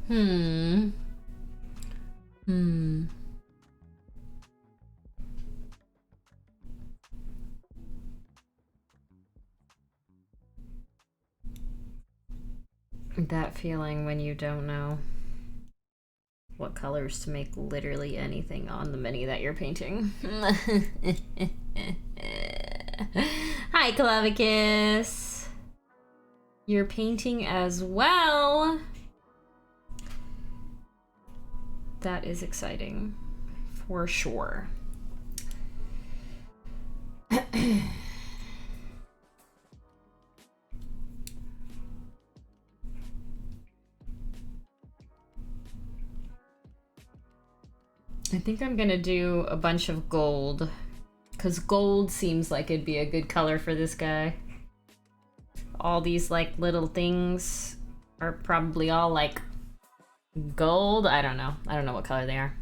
Hmm. That feeling when you don't know what colors to make literally anything on the mini that you're painting. Hi, Clavicus. You're painting as well. That is exciting, for sure. I think I'm gonna do a bunch of gold, because gold seems like it'd be a good color for this guy. All these like little things are probably all like gold. I don't know what color they are.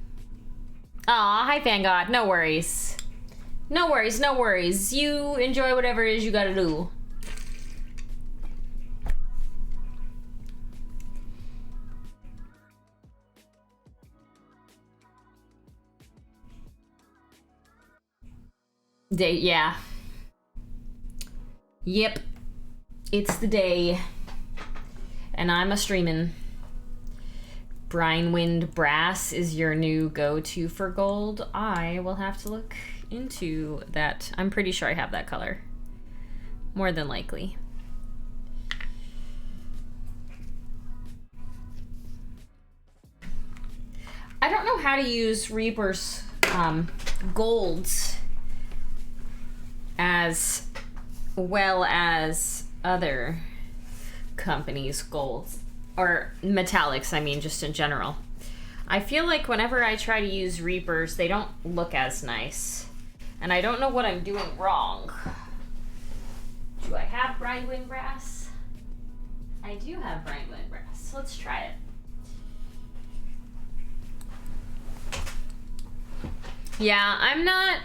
Aw, hi Fangod. No worries. No worries, no worries. You enjoy whatever it is you gotta do. Day, yeah. Yep. It's the day. And I'm a streamin'. Brinewind Brass is your new go-to for gold. I will have to look into that. I'm pretty sure I have that color. More than likely. I don't know how to use Reaper's golds as well as other companies' golds. Or metallics, I mean, just in general. I feel like whenever I try to use Reapers, they don't look as nice. And I don't know what I'm doing wrong. Do I have Brinewind Brass? I do have Brinewind Brass. Let's try it. Yeah, I'm not,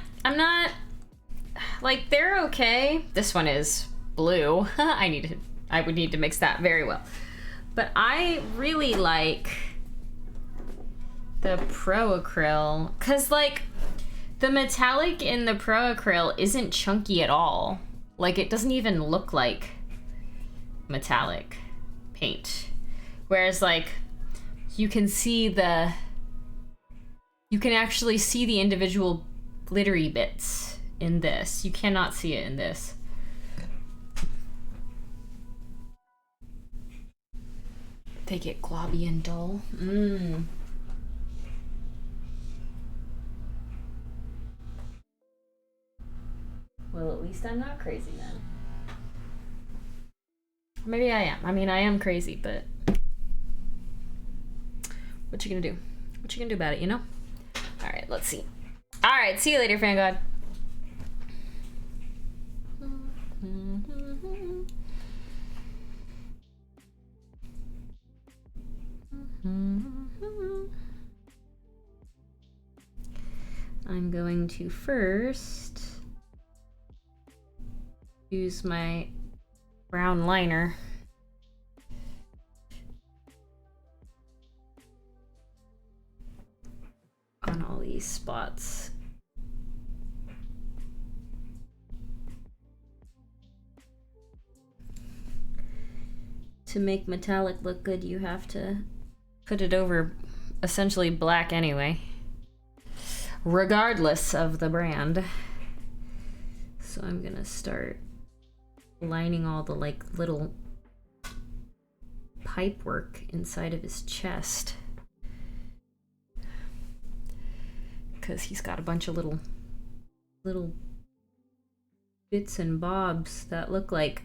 like, they're okay. This one is blue. I would need to mix that very well. But I really like the Pro Acryl, because, like, the metallic in the Pro Acryl isn't chunky at all. Like, it doesn't even look like metallic paint. Whereas, like, you can actually see the individual glittery bits in this. You cannot see it in this. They get globby and dull. Well, at least I'm not crazy then. Maybe I am. I mean, I am crazy, but what you gonna do? What you gonna do about it, you know? All right, let's see. All right, see you later, Fangod. I'm going to first use my brown liner. On all these spots. To make metallic look good, you have to put it over essentially black anyway, regardless of the brand. So I'm gonna start lining all the like little pipe work inside of his chest, because he's got a bunch of little bits and bobs that look like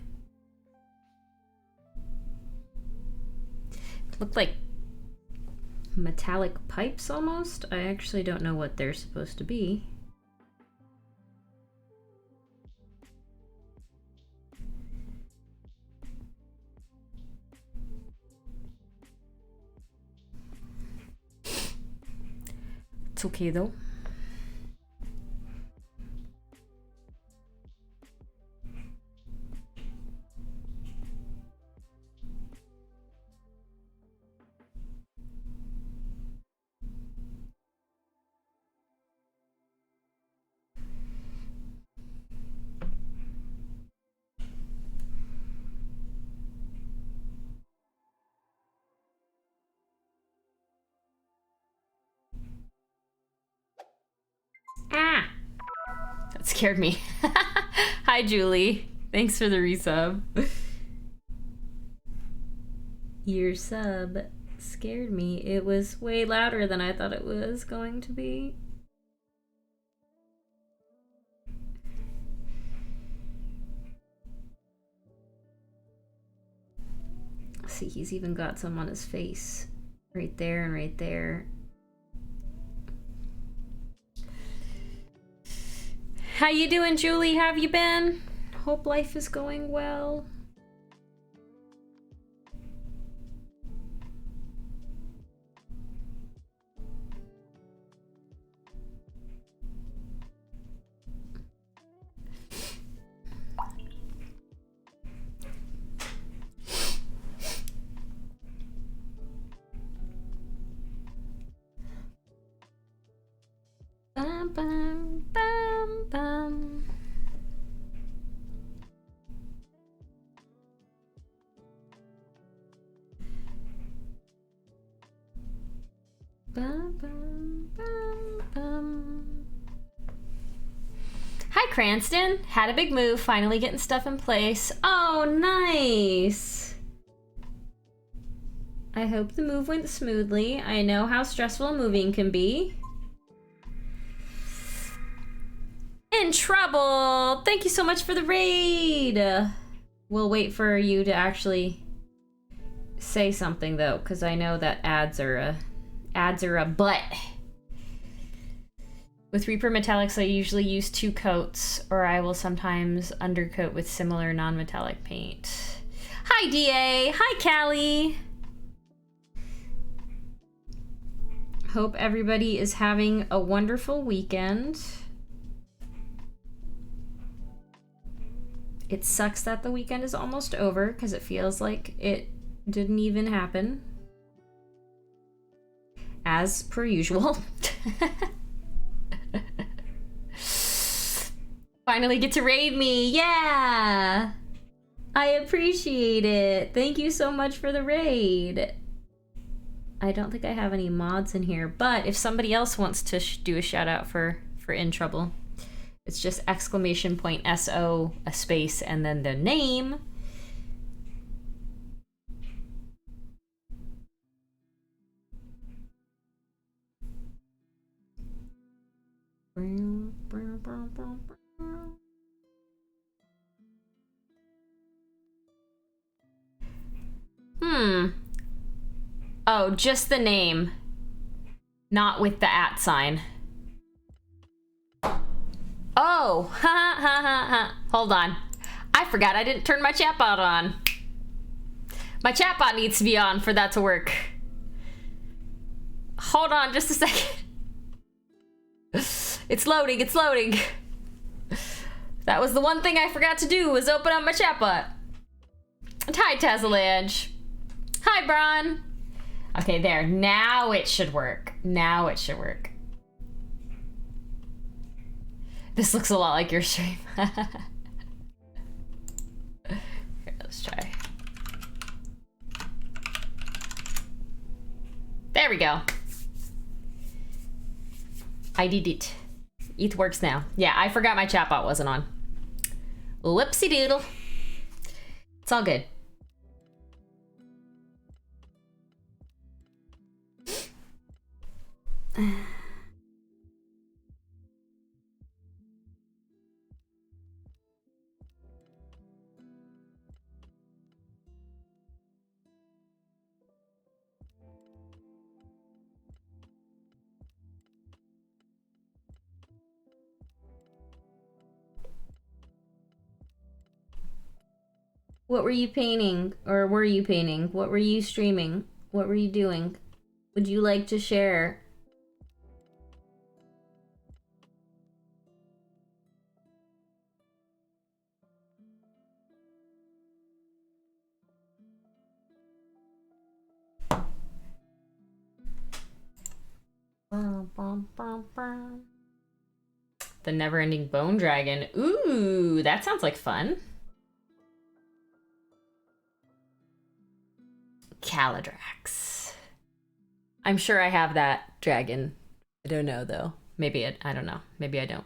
metallic pipes almost. I actually don't know what they're supposed to be. It's okay though. scared me. Hi, Julie. Thanks for the resub. Your sub scared me. It was way louder than I thought it was going to be. See, he's even got some on his face. Right there and right there. How you doing, Julie? How have you been? Hope life is going well. Bum, bum, bum, bum. Bum, bum, bum, bum. Hi, Cranston. Had a big move, finally getting stuff in place. Oh, nice. I hope the move went smoothly. I know how stressful moving can be. In trouble. Thank you so much for the raid. We'll wait for you to actually say something though, because I know that ads are a butt. With Reaper Metallics, I usually use 2 coats, or I will sometimes undercoat with similar non-metallic paint. Hi, DA. Hi, Callie. Hope everybody is having a wonderful weekend. It sucks that the weekend is almost over because it feels like it didn't even happen. As per usual. Finally get to raid me. Yeah! I appreciate it. Thank you so much for the raid. I don't think I have any mods in here, but if somebody else wants to do a shout out for In Trouble, it's just !SO, a space, and then the name. Oh, just the name. Not with the @ sign. Oh, ha ha ha ha. Hold on. I forgot I didn't turn my chatbot on. My chatbot needs to be on for that to work. Hold on just a second. It's loading, it's loading. That was the one thing I forgot to do, was open up my chatbot. Hi, Tazalange. Hi, Bron. Okay, there. Now it should work. Now it should work. This looks a lot like your stream. Here, let's try. There we go. I did it. It works now. Yeah, I forgot my chatbot wasn't on. Whoopsie doodle. It's all good. What were you painting? Or were you painting? What were you streaming? What were you doing? Would you like to share? The never-ending bone dragon. Ooh, that sounds like fun. Caladrax. I'm sure I have that dragon. I don't know though. Maybe I don't know. Maybe I don't.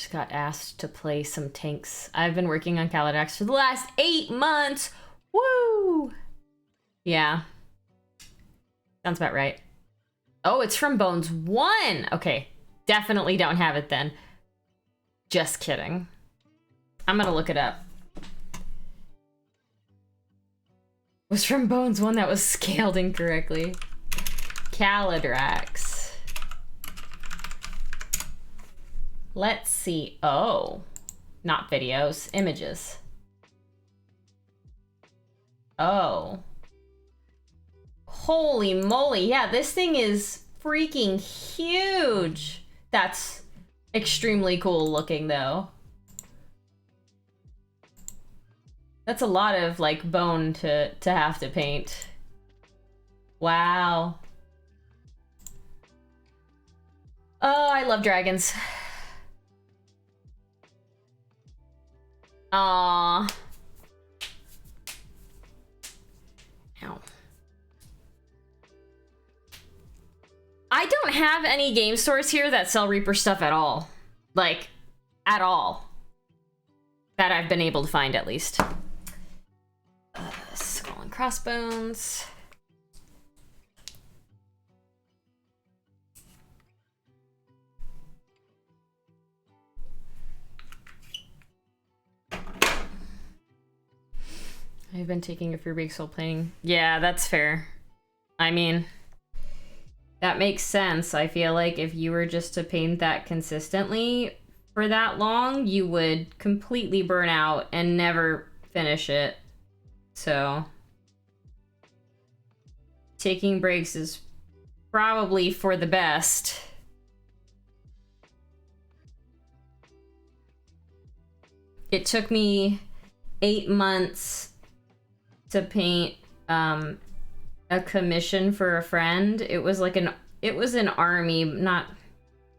just got asked to play some tanks. I've been working on Kaladex for the last 8 months. Woo! Yeah. Sounds about right. Oh, it's from Bones 1. Okay. Definitely don't have it then. Just kidding. I'm gonna look it up. It was from Bones 1 that was scaled incorrectly. Kaladrax. Let's see. Oh. Not videos. Images. Oh. Holy moly. Yeah, this thing is freaking huge. That's extremely cool looking, though. That's a lot of, like, bone to have to paint. Wow. Oh, I love dragons. Aww. Ow. I don't have any game stores here that sell Reaper stuff at all. Like, at all. That I've been able to find, at least. Skull and crossbones. I've been taking a few breaks while playing. Yeah, that's fair. I mean, that makes sense. I feel like if you were just to paint that consistently for that long, you would completely burn out and never finish it. So, taking breaks is probably for the best. It took me 8 months to paint a commission for a friend. It was like an army, not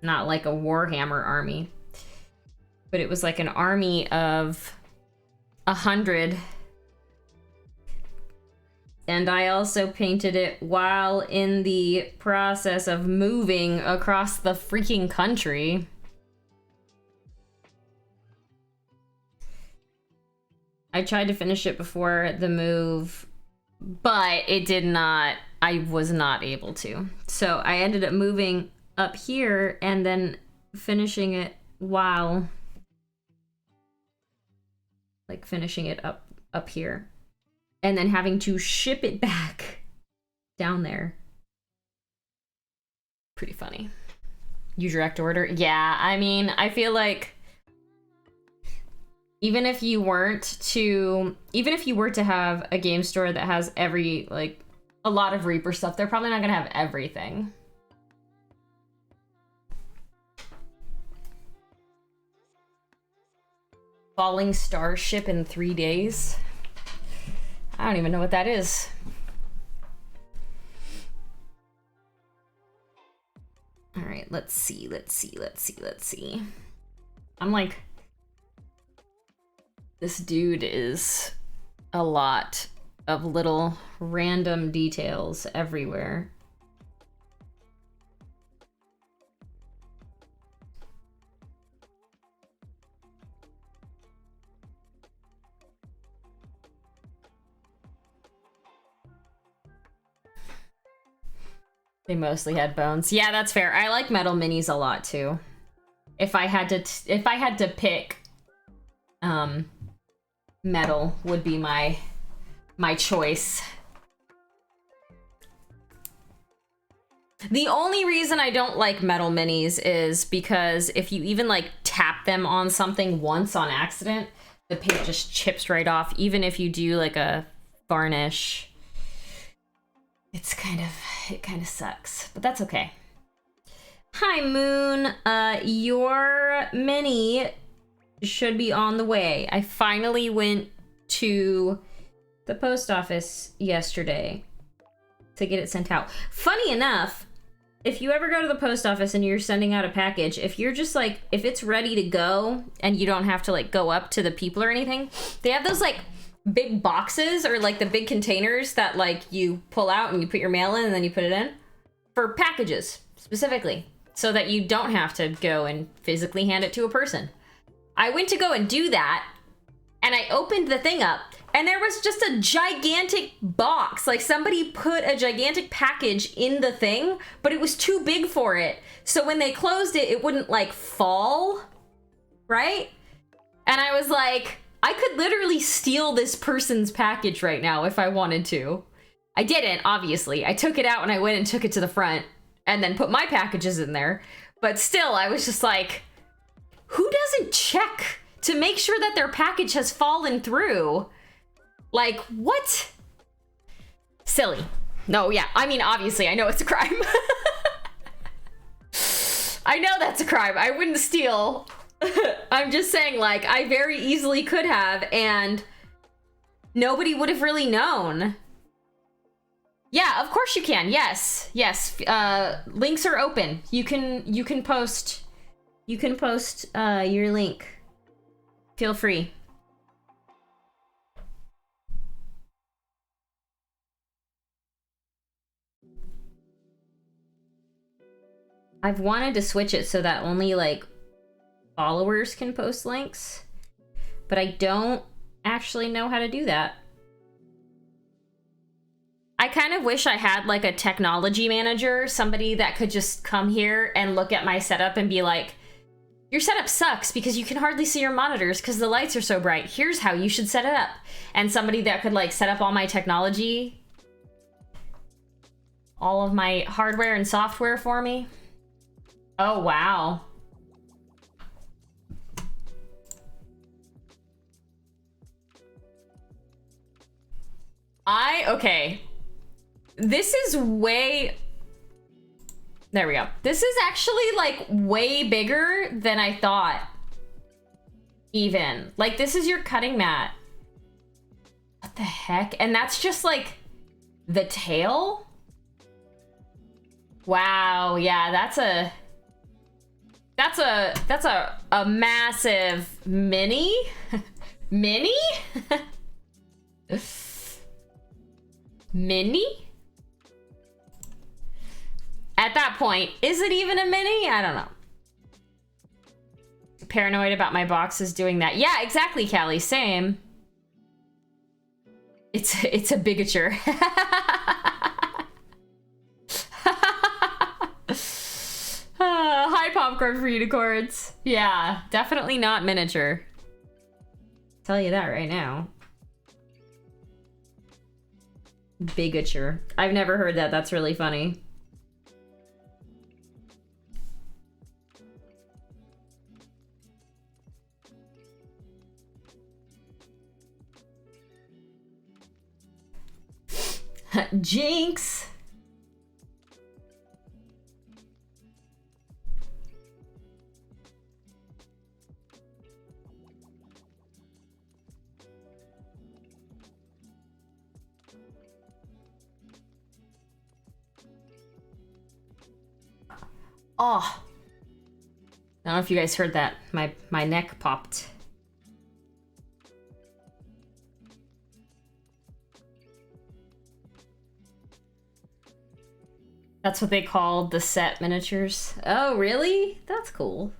like a Warhammer army, but it was like an army of 100. And I also painted it while in the process of moving across the freaking country. I tried to finish it before the move, but it did not, I was not able to. So I ended up moving up here and then finishing it while, like, finishing it up here. And then having to ship it back down there. Pretty funny. You direct order? Yeah, I mean, I feel like even if you were to have a game store that has a lot of Reaper stuff, they're probably not gonna have everything. Falling starship in 3 days? I don't even know what that is. All right, let's see. I'm like, this dude is a lot of little random details everywhere. They mostly had bones. Yeah, that's fair. I like metal minis a lot too. If I had to pick, metal would be my choice. The only reason I don't like metal minis is because if you even like tap them on something once on accident, the paint just chips right off. Even if you do like a varnish, it kind of sucks, but that's okay. Hi, Moon. Your mini should be on the way. I finally went to the post office yesterday to get it sent out. Funny enough, if you ever go to the post office and you're sending out a package, if you're just like, if it's ready to go and you don't have to like go up to the people or anything, they have those like big boxes or like the big containers that like you pull out and you put your mail in and then you put it in for packages specifically. so that you don't have to go and physically hand it to a person. I went to go and do that, and I opened the thing up, and there was just a gigantic box. Like, somebody put a gigantic package in the thing, but it was too big for it. So when they closed it, it wouldn't, like, fall, right? And I was like, I could literally steal this person's package right now if I wanted to. I didn't, obviously. I took it out and I went and took it to the front and then put my packages in there. But still, I was just like, who doesn't check to make sure that their package has fallen through? Like, what? Silly. No, yeah. I mean, obviously, I know it's a crime. I know that's a crime. I wouldn't steal. I'm just saying, like, I very easily could have, and nobody would have really known. Yeah, of course you can. Yes. Yes. Links are open. You can post your link. Feel free. I've wanted to switch it so that only, like, followers can post links, but I don't actually know how to do that. I kind of wish I had, like, a technology manager, somebody that could just come here and look at my setup and be like, your setup sucks because you can hardly see your monitors because the lights are so bright. Here's how you should set it up. And somebody that could, like, set up all my technology, all of my hardware and software for me. Oh, wow. Okay. This is way... There we go. This is actually, like, way bigger than I thought. Even. Like, this is your cutting mat. What the heck? And that's just, like, the tail? Wow, yeah, that's a massive mini? Mini? Mini? At that point, is it even a mini? I don't know. Paranoid about my boxes doing that. Yeah, exactly, Callie. Same. It's a bigature. Hi, popcorn for unicorns. Yeah, definitely not miniature. Tell you that right now. Bigature. I've never heard that. That's really funny. Jinx. Oh, I don't know if you guys heard that. My neck popped. That's what they called the set miniatures. Oh, really? That's cool.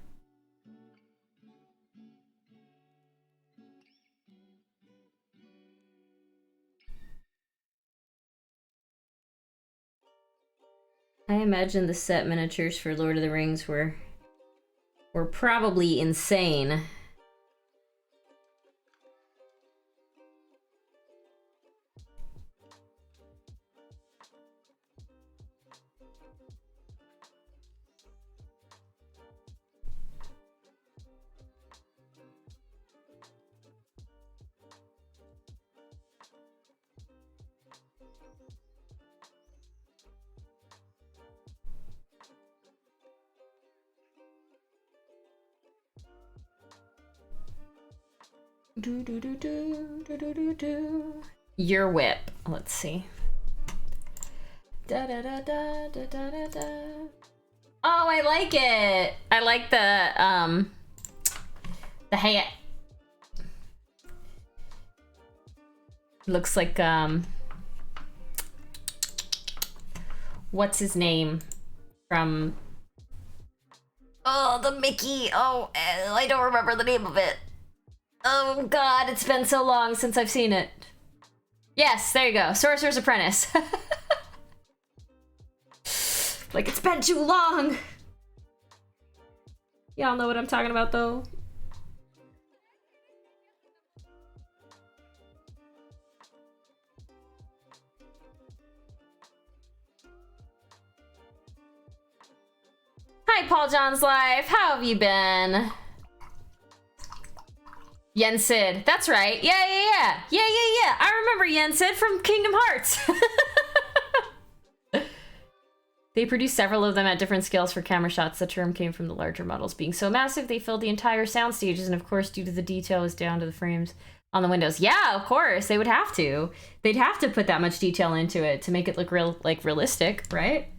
I imagine the set miniatures for Lord of the Rings were probably insane. Your whip. Let's see. Da da da da da da da da. Oh, I like it. I like the hat. Looks like what's his name from Oh, the Mickey. Oh, I don't remember the name of it. Oh god, it's been so long since I've seen it. Yes, there you go. Sorcerer's Apprentice. Like, it's been too long. Y'all know what I'm talking about, though. Hi, Paul John's Life. How have you been? Yensid. That's right. Yeah. I remember Yensid from Kingdom Hearts. They produced several of them at different scales for camera shots. The term came from the larger models being so massive, they filled the entire sound stages, and of course, due to the detail, is down to the frames on the windows. Yeah, of course, they would have to. They'd have to put that much detail into it to make it look realistic, right?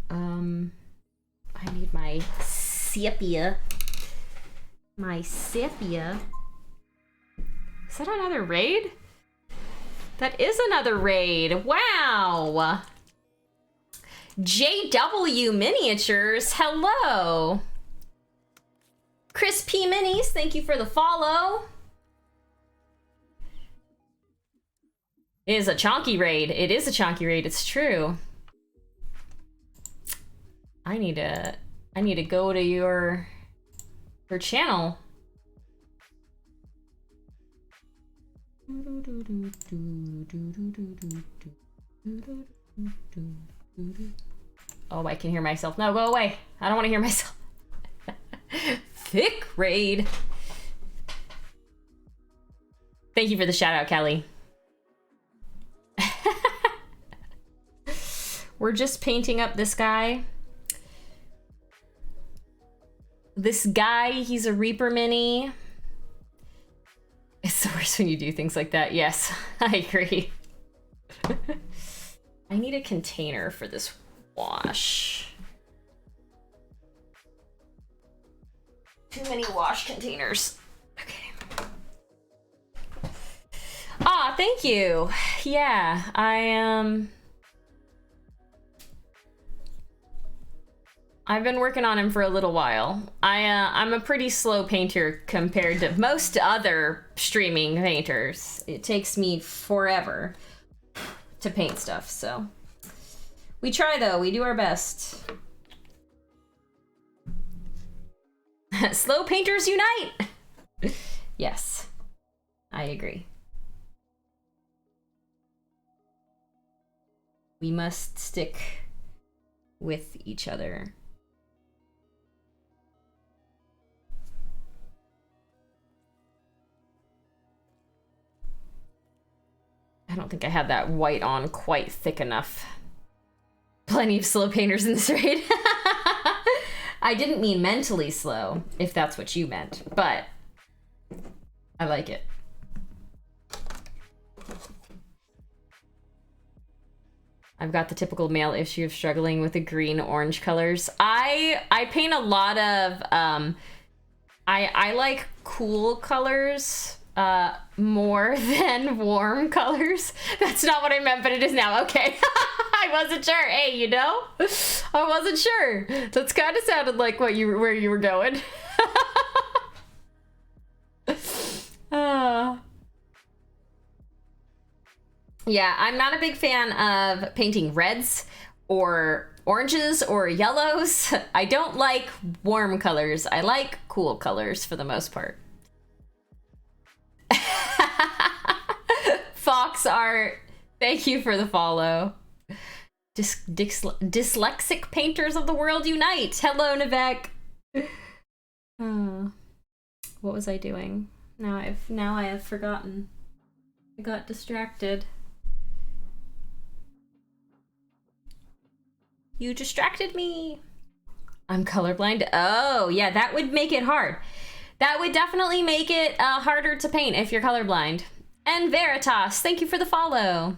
I need my sepia. My sepia. Is that another raid? That is another raid. Wow. JW Miniatures, hello. Chris P Minis, thank you for the follow. It is a chonky raid. It is a chonky raid, it's true. I need to go to your channel. Oh, I can hear myself. No, go away. I don't want to hear myself. Thick raid. Thank you for the shout out, Kelly. We're just painting up this guy. This guy, he's a Reaper Mini. It's the worst when you do things like that. Yes, I agree. I need a container for this wash. Too many wash containers. Okay. Ah, thank you. Yeah, I've been working on him for a little while. I'm a pretty slow painter compared to most other streaming painters. It takes me forever to paint stuff, so. We try though, we do our best. Slow painters unite! Yes, I agree. We must stick with each other. I don't think I had that white on quite thick enough. Plenty of slow painters in this raid. I didn't mean mentally slow, if that's what you meant, but I like it. I've got the typical male issue of struggling with the green-orange colors. I paint a lot of, I like cool colors more than warm colors. That's not what I meant, but it is now. Okay. I wasn't sure. Hey, you know? I wasn't sure. That's kind of sounded like where you were going. Yeah, I'm not a big fan of painting reds or oranges or yellows. I don't like warm colors. I like cool colors for the most part. Fox Art, thank you for the follow. Dyslexic painters of the world unite. Hello, Nivek. What was I doing? Now I have forgotten. I got distracted. You distracted me. I'm colorblind. Oh, yeah, that would make it hard. That would definitely make it harder to paint if you're colorblind. And Veritas, thank you for the follow.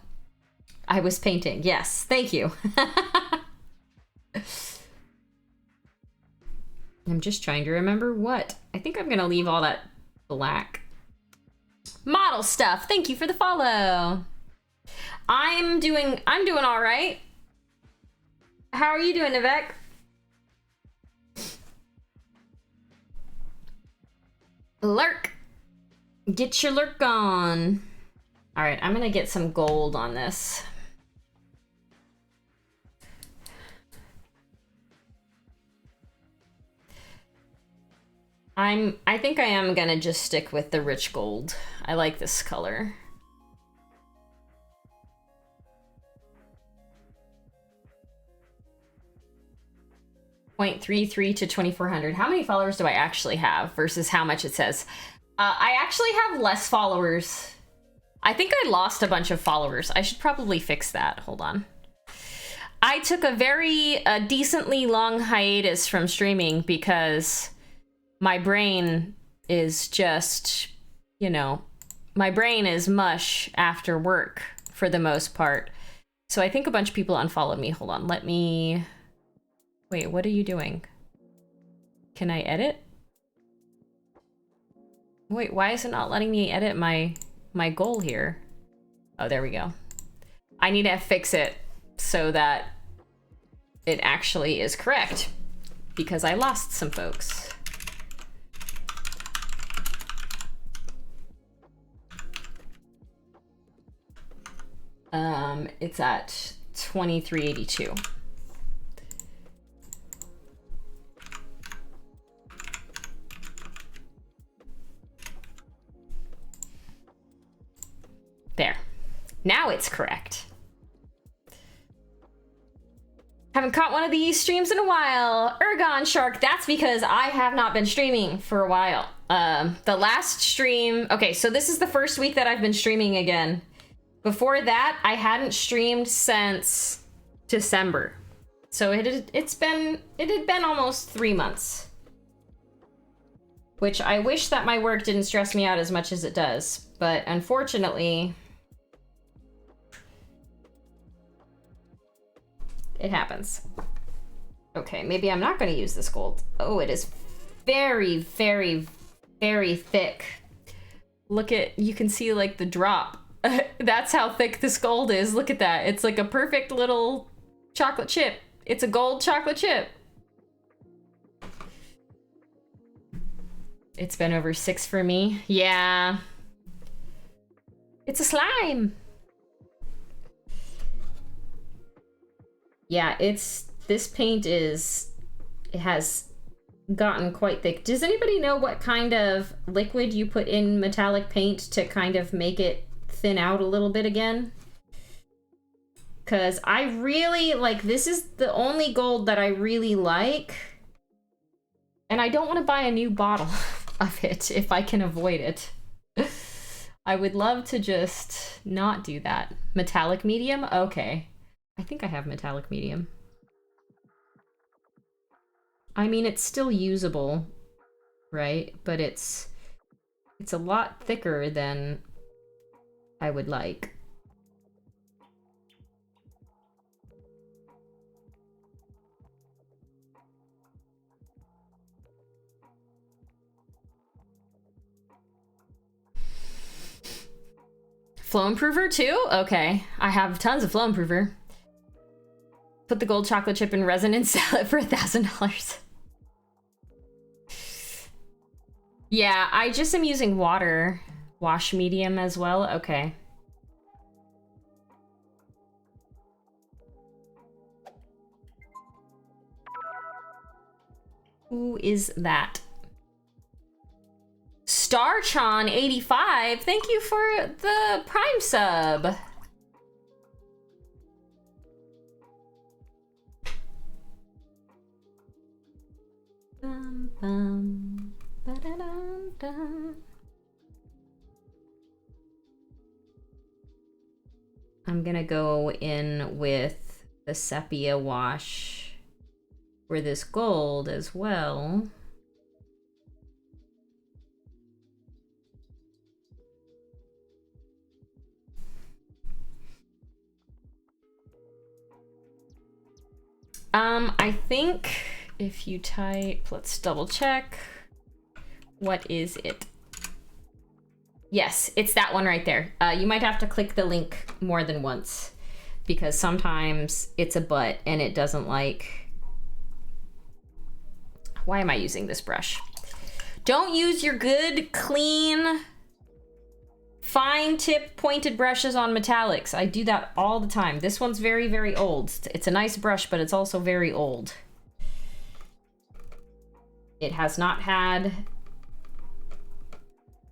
I was painting, yes, thank you. I'm just trying to remember what. I think I'm gonna leave all that black. Model stuff, thank you for the follow. I'm doing all right. How are you doing, Nivek? Lurk! Get your lurk on. All right, I'm gonna get some gold on this. I think I am gonna just stick with the rich gold. I like this color. .33 to 2,400. How many followers do I actually have versus how much it says? I actually have less followers. I think I lost a bunch of followers. I should probably fix that. Hold on. I took a very decently long hiatus from streaming because my brain is just, you know, my brain is mush after work for the most part. So I think a bunch of people unfollowed me. Hold on, let me... Wait, what are you doing? Can I edit? Wait, why is it not letting me edit my goal here? Oh, there we go. I need to fix it so that it actually is correct because I lost some folks. It's at 2382. There. Now it's correct. Haven't caught one of these streams in a while. Ergon Shark, that's because I have not been streaming for a while. The last stream... Okay, so this is the first week that I've been streaming again. Before that, I hadn't streamed since December. So it had been almost 3 months. Which I wish that my work didn't stress me out as much as it does. But unfortunately... it happens. Okay, maybe I'm not going to use this gold. Oh, it is very, very, very thick. Look at, you can see like the drop. That's how thick this gold is. Look at that. It's like a perfect little chocolate chip. It's a gold chocolate chip. It's been over 6 for me. Yeah. It's a slime. Yeah, this paint is, it has gotten quite thick. Does anybody know what kind of liquid you put in metallic paint to kind of make it thin out a little bit again? Because I really, like, this is the only gold that I really like. And I don't want to buy a new bottle of it if I can avoid it. I would love to just not do that. Metallic medium? Okay. I think I have metallic medium. I mean, it's still usable, right? But it's a lot thicker than I would like. Flow improver too? Okay, I have tons of flow improver. Put the gold chocolate chip in resin and sell it for $1,000. Yeah, I just am using water. Wash medium as well, okay. Who is that? Starchon85, thank you for the Prime sub. Bum, bum, ba-da-dum-dum. I'm gonna go in with the sepia wash for this gold as well. I think if you type, let's double check. What is it? Yes, it's that one right there. You might have to click the link more than once because sometimes it's a butt and it doesn't like... Why am I using this brush? Don't use your good, clean, fine tip pointed brushes on metallics. I do that all the time. This one's very, very old. It's a nice brush, but it's also very old. It has not had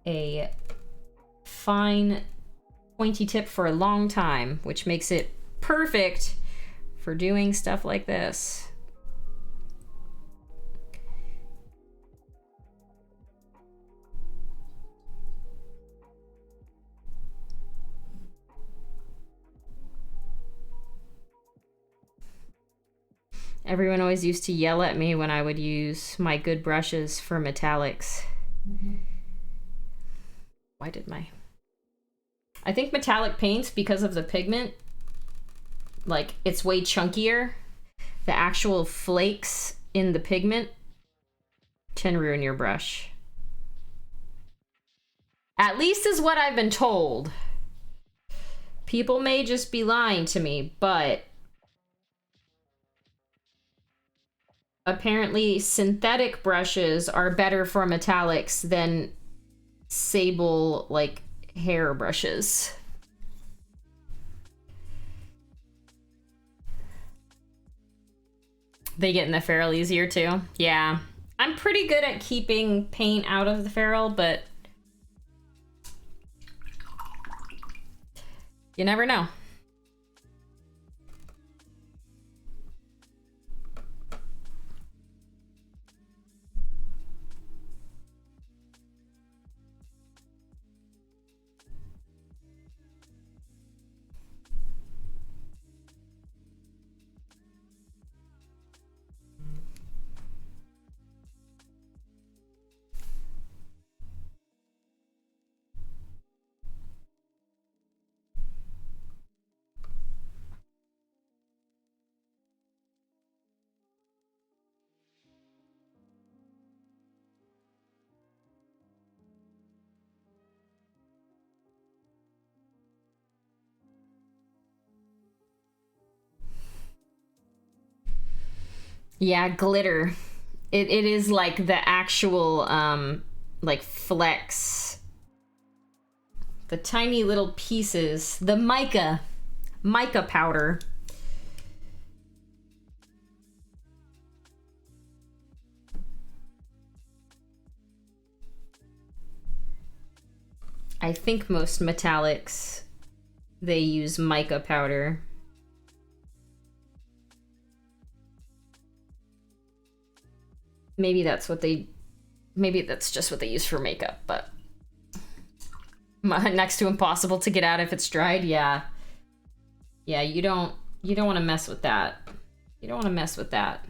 a fine pointy tip for a long time, which makes it perfect for doing stuff like this. Everyone always used to yell at me when I would use my good brushes for metallics. Why did my... I think metallic paints, because of the pigment, like, it's way chunkier. The actual flakes in the pigment can ruin your brush. At least is what I've been told. People may just be lying to me, but apparently synthetic brushes are better for metallics than sable, like, hair brushes. They get in the ferrule easier too. Yeah. I'm pretty good at keeping paint out of the ferrule, but you never know. Yeah, glitter. It is like the actual, like, flecks. The tiny little pieces. The mica powder. I think most metallics, they use mica powder. Maybe that's just what they use for makeup, but next to impossible to get out if it's dried. Yeah, you don't want to mess with that. You don't want to mess with that.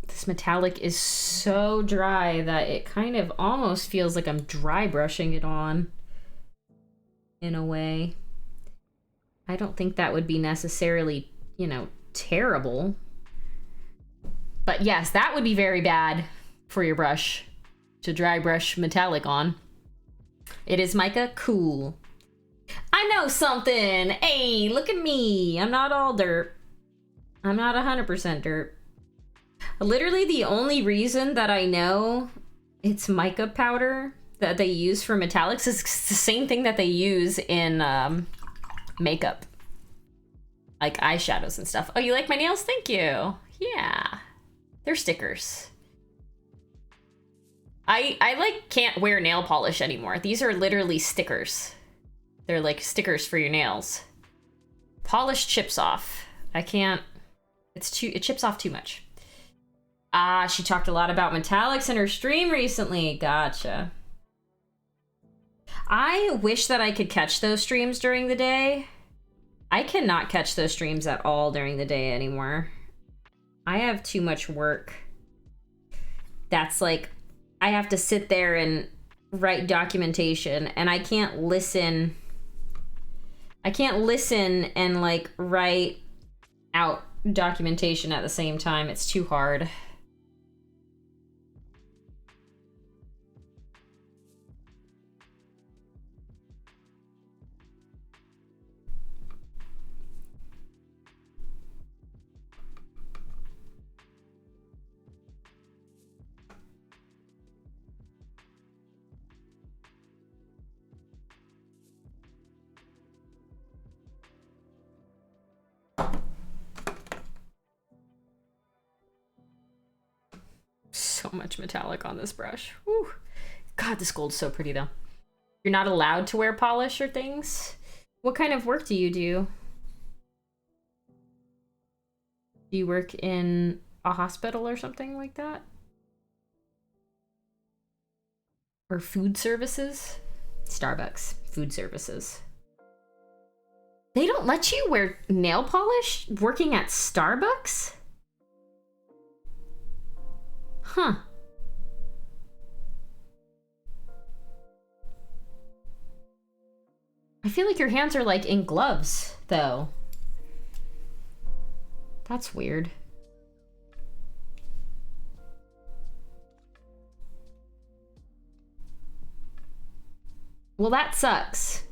This metallic is so dry that it kind of almost feels like I'm dry brushing it on, in a way. I don't think that would be necessarily, you know, terrible. But yes, that would be very bad for your brush, to dry brush metallic on. It is mica? Cool. I know something! Hey, look at me! I'm not all dirt. I'm not 100% dirt. Literally the only reason that I know it's mica powder that they use for metallics is the same thing that they use in makeup. Like eyeshadows and stuff. Oh, you like my nails? Thank you. Yeah. They're stickers. I like can't wear nail polish anymore. These are literally stickers. They're like stickers for your nails. Polish chips off. I can't, it chips off too much. Ah, she talked a lot about metallics in her stream recently. Gotcha. I wish that I could catch those streams during the day. I cannot catch those streams at all during the day anymore. I have too much work. That's like, I have to sit there and write documentation, and I can't listen I can't listen and like write out documentation at the same time. It's too hard. So much metallic on this brush. Whew. God, this gold's so pretty though. You're not allowed to wear polish or things? What kind of work do you do? Do you work in a hospital or something like that? Or food services? Starbucks, food services. They don't let you wear nail polish working at Starbucks? Huh. I feel like your hands are like in gloves, though. That's weird. Well, that sucks.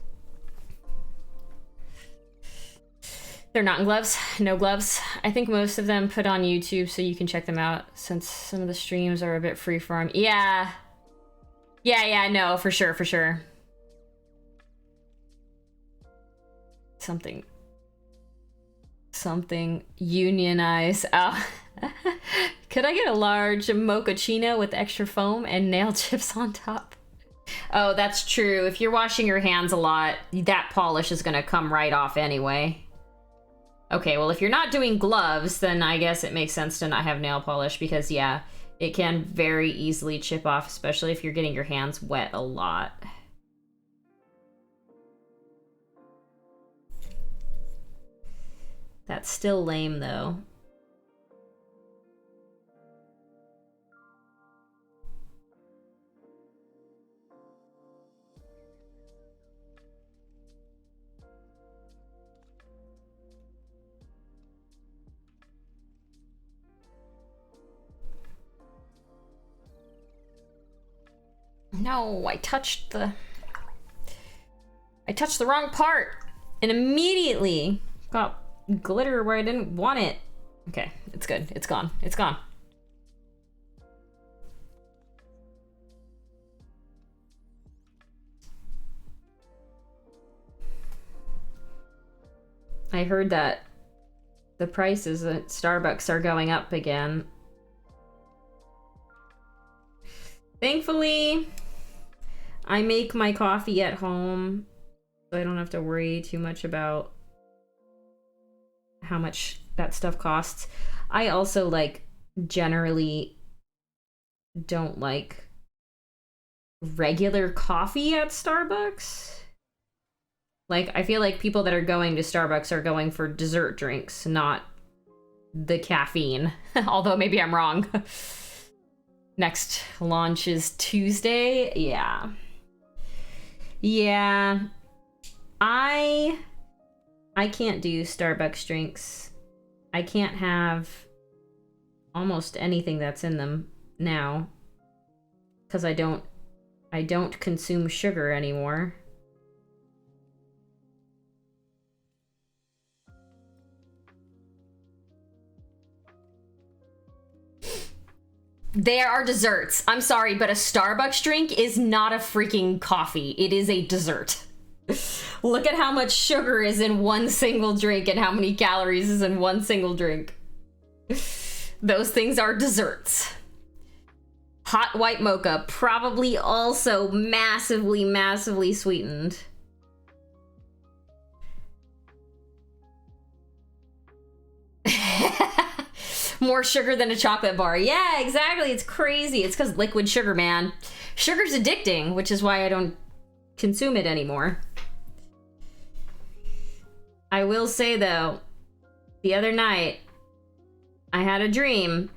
They're not in gloves. No gloves. I think most of them put on YouTube so you can check them out since some of the streams are a bit freeform. Yeah. Yeah, no, for sure, for sure. Something unionize. Oh. Could I get a large mochaccino with extra foam and nail chips on top? Oh, that's true. If you're washing your hands a lot, that polish is gonna come right off anyway. Okay, well, if you're not doing gloves, then I guess it makes sense to not have nail polish because, yeah, it can very easily chip off, especially if you're getting your hands wet a lot. That's still lame, though. No, I touched the wrong part and immediately got glitter where I didn't want it. Okay, it's good. It's gone. It's gone. I heard that the prices at Starbucks are going up again. Thankfully, I make my coffee at home, so I don't have to worry too much about how much that stuff costs. I also, like, generally don't like regular coffee at Starbucks. Like, I feel like people that are going to Starbucks are going for dessert drinks, not the caffeine. Although maybe I'm wrong. Next launch is Tuesday. Yeah. Yeah. I can't do Starbucks drinks. I can't have almost anything that's in them now because I don't consume sugar anymore. There are desserts. I'm sorry, but a Starbucks drink is not a freaking coffee. It is a dessert. Look at how much sugar is in one single drink and how many calories is in one single drink. Those things are desserts. Hot white mocha, probably also massively, massively sweetened. More sugar than a chocolate bar. Yeah, exactly. It's crazy. It's because liquid sugar, man. Sugar's addicting, which is why I don't consume it anymore. I will say, though, the other night, I had a dream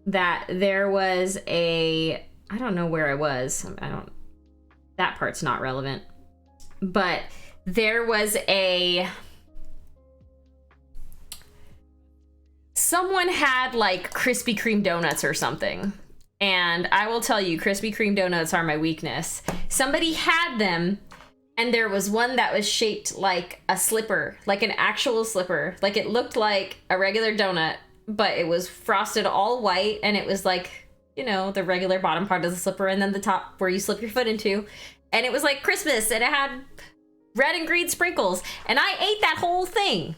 that there was I don't know where I was. That part's not relevant. But there was someone had like Krispy Kreme donuts or something. And I will tell you, Krispy Kreme donuts are my weakness. Somebody had them, and there was one that was shaped like a slipper, like an actual slipper. Like it looked like a regular donut, but it was frosted all white, and it was like, you know, the regular bottom part of the slipper, and then the top where you slip your foot into. And it was like Christmas, and it had red and green sprinkles. And I ate that whole thing.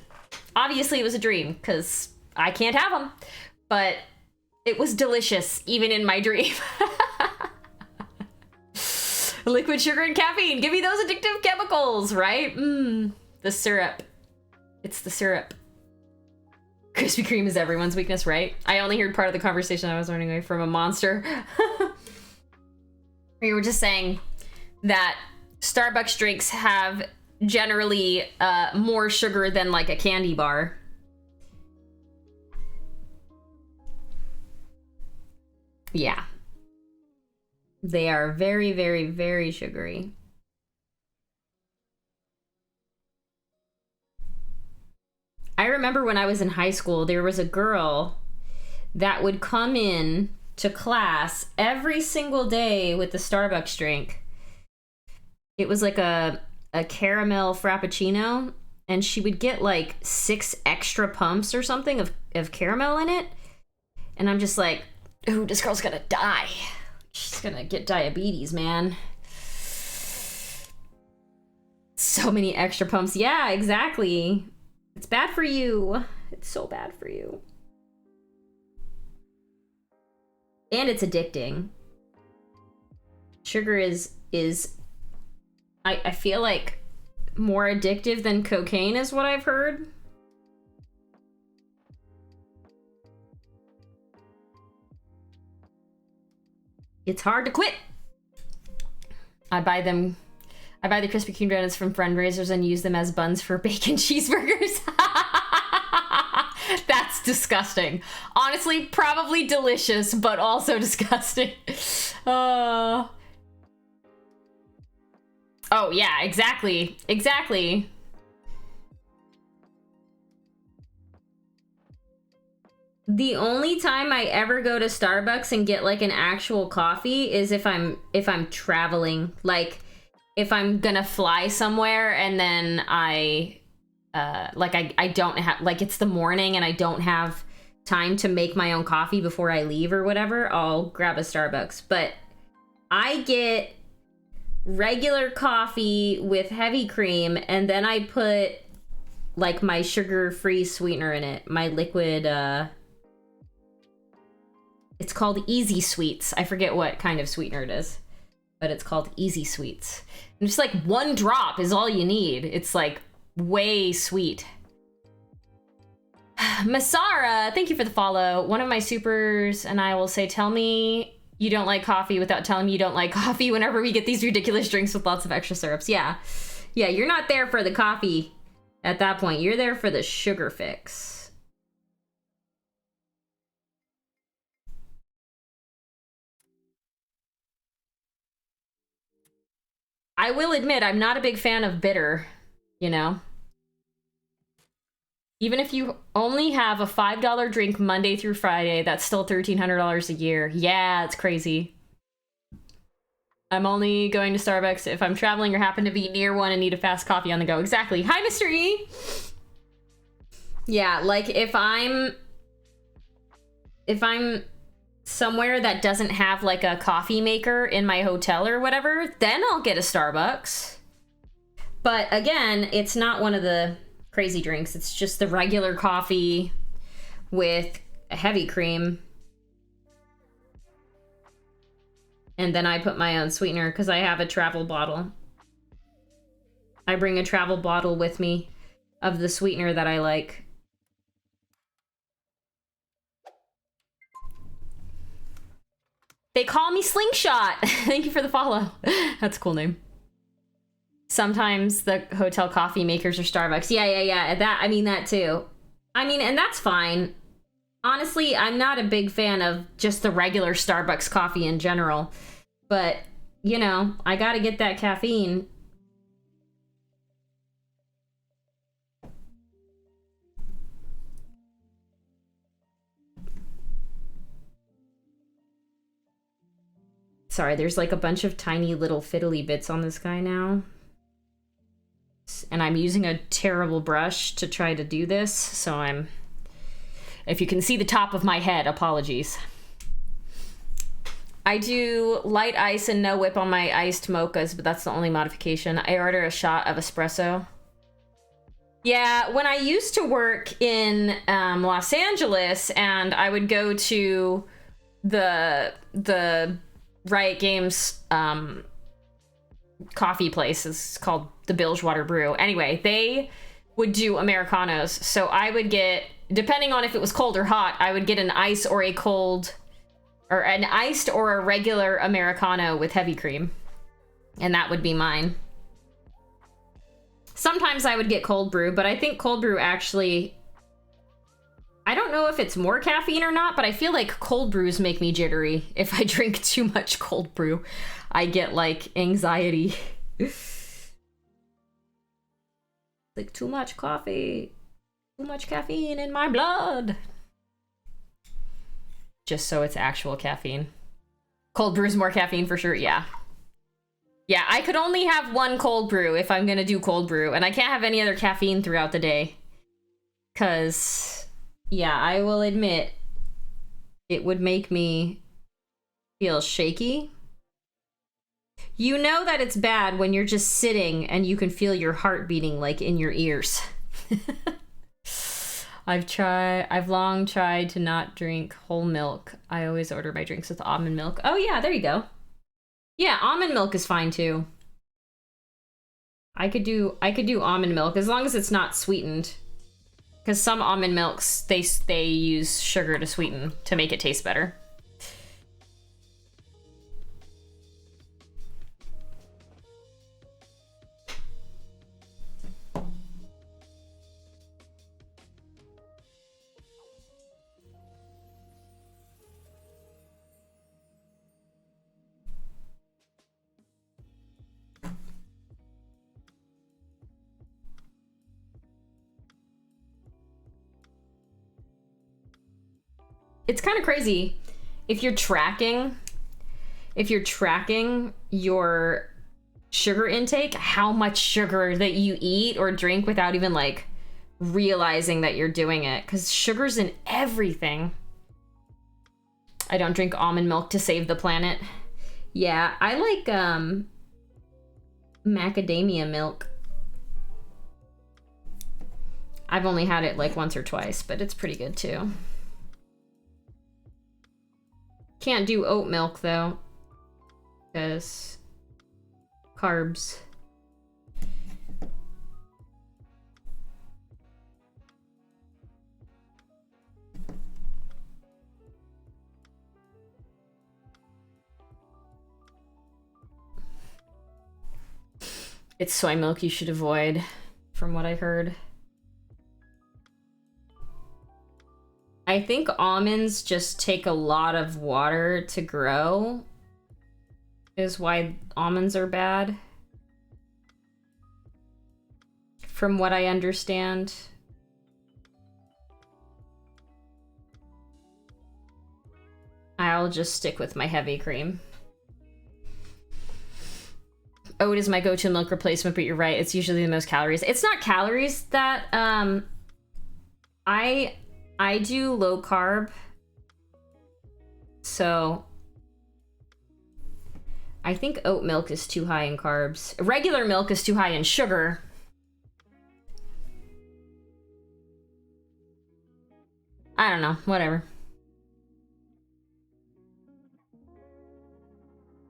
Obviously, it was a dream, because I can't have them. But it was delicious, even in my dream. Liquid sugar and caffeine. Give me those addictive chemicals, right? The syrup. It's the syrup. Krispy Kreme is everyone's weakness, right? I only heard part of the conversation I was learning away from a monster. We were just saying that Starbucks drinks have generally more sugar than like a candy bar. Yeah. They are very, very, very sugary. I remember when I was in high school, there was a girl that would come in to class every single day with the Starbucks drink. It was like a caramel frappuccino, and she would get like 6 extra pumps or something of caramel in it. And I'm just like, ooh, this girl's gonna die. She's gonna get diabetes, man. So many extra pumps. Yeah, exactly. It's bad for you. It's so bad for you. And it's addicting. Sugar is I feel like more addictive than cocaine is what I've heard. It's hard to quit. I buy the Krispy Kreme donuts from fundraisers and use them as buns for bacon cheeseburgers. That's disgusting. Honestly, probably delicious, but also disgusting. Oh yeah, exactly. Exactly. The only time I ever go to Starbucks and get like an actual coffee is if I'm traveling. Like if I'm gonna fly somewhere and then I don't have, like, it's the morning and I don't have time to make my own coffee before I leave or whatever, I'll grab a Starbucks. But I get regular coffee with heavy cream, and then I put like my sugar-free sweetener in it, my liquid it's called Easy Sweets. I forget what kind of sweetener it is, but it's called Easy Sweets. And just like 1 drop is all you need. It's like way sweet. Masara, thank you for the follow. One of my supers and I will say, tell me you don't like coffee without telling me you don't like coffee whenever we get these ridiculous drinks with lots of extra syrups. Yeah, you're not there for the coffee at that point. You're there for the sugar fix. I will admit, I'm not a big fan of bitter, you know? Even if you only have a $5 drink Monday through Friday, that's still $1,300 a year. Yeah, it's crazy. I'm only going to Starbucks if I'm traveling or happen to be near one and need a fast coffee on the go. Exactly. Hi, Mr. E! Yeah, like if I'm somewhere that doesn't have like a coffee maker in my hotel or whatever, then I'll get a Starbucks. But again, it's not one of the crazy drinks. It's just the regular coffee with a heavy cream. And then I put my own sweetener because I have a travel bottle. I bring a travel bottle with me of the sweetener that I like. They call me Slingshot. Thank you for the follow. That's a cool name. Sometimes the hotel coffee makers are Starbucks. Yeah. That too. And that's fine. Honestly, I'm not a big fan of just the regular Starbucks coffee in general. But, you know, I gotta get that caffeine. Sorry, there's like a bunch of tiny little fiddly bits on this guy now. And I'm using a terrible brush to try to do this, so I'm... If you can see the top of my head, apologies. I do light ice and no whip on my iced mochas, but that's the only modification. I order a shot of espresso. Yeah, when I used to work in Los Angeles and I would go to the Riot Games coffee place, is called the Bilgewater Brew. Anyway, they would do Americanos. So I would get, depending on if it was cold or hot, I would get an ice or a cold... or an iced or a regular Americano with heavy cream. And that would be mine. Sometimes I would get cold brew, but I think cold brew actually... I don't know if it's more caffeine or not, but I feel like cold brews make me jittery. If I drink too much cold brew, I get like anxiety. Like too much coffee. Too much caffeine in my blood. Just so it's actual caffeine. Cold brew is more caffeine for sure, yeah. Yeah, I could only have one cold brew if I'm gonna do cold brew, and I can't have any other caffeine throughout the day. 'Cause, yeah, I will admit, it would make me feel shaky. You know that it's bad when you're just sitting and you can feel your heart beating like in your ears. I've long tried to not drink whole milk. I always order my drinks with almond milk. Oh yeah, there you go. Yeah, almond milk is fine too. I could do almond milk as long as it's not sweetened. Because some almond milks, they use sugar to sweeten to make it taste better. It's kind of crazy if you're tracking your sugar intake, how much sugar that you eat or drink without even like realizing that you're doing it, because sugar's in everything. I don't drink almond milk to save the planet. Yeah, I like macadamia milk. I've only had it like once or twice, but it's pretty good too. Can't do oat milk though, because carbs. It's soy milk you should avoid, from what I heard. I think almonds just take a lot of water to grow, is why almonds are bad. From what I understand. I'll just stick with my heavy cream. Oat is my go-to milk replacement, but you're right, it's usually the most calories. It's not calories that I do low carb, so I think oat milk is too high in carbs. Regular milk is too high in sugar. I don't know, whatever.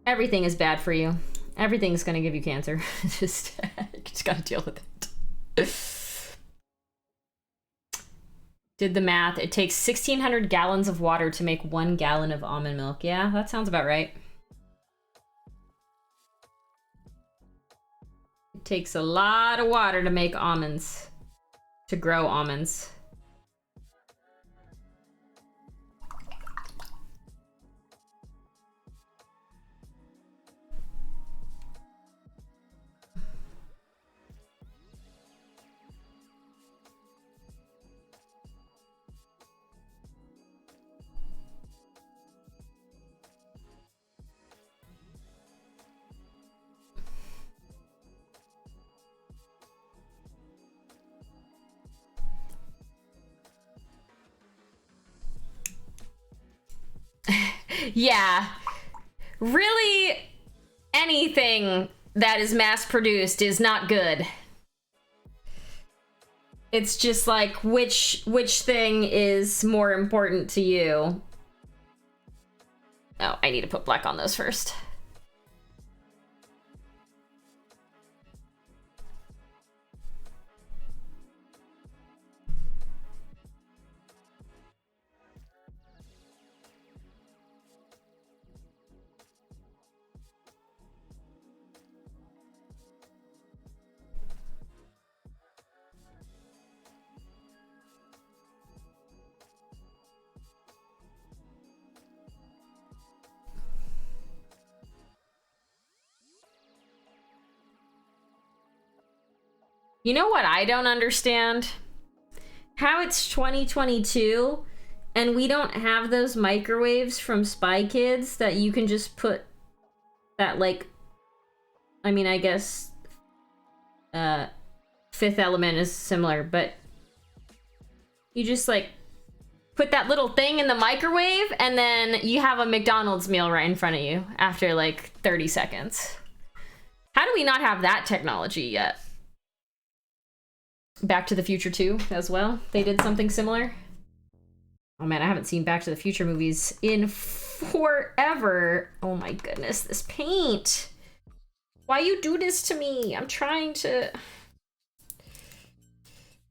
Everything is bad for you. Everything's gonna give you cancer. just gotta deal with it. Did the math. It takes 1,600 gallons of water to make 1 gallon of almond milk. Yeah, that sounds about right. It takes a lot of water to make almonds, to grow almonds. Yeah. Really, anything that is mass-produced is not good. It's just like, which thing is more important to you? Oh, I need to put black on those first. You know what I don't understand? How it's 2022 and we don't have those microwaves from Spy Kids that you can just put that, like, I mean, I guess Fifth Element is similar, but you just like put that little thing in the microwave and then you have a McDonald's meal right in front of you after like 30 seconds. How do we not have that technology yet? Back to the Future 2 as well. They did something similar. Oh man, I haven't seen Back to the Future movies in forever. Oh my goodness, this paint. Why you do this to me? I'm trying to...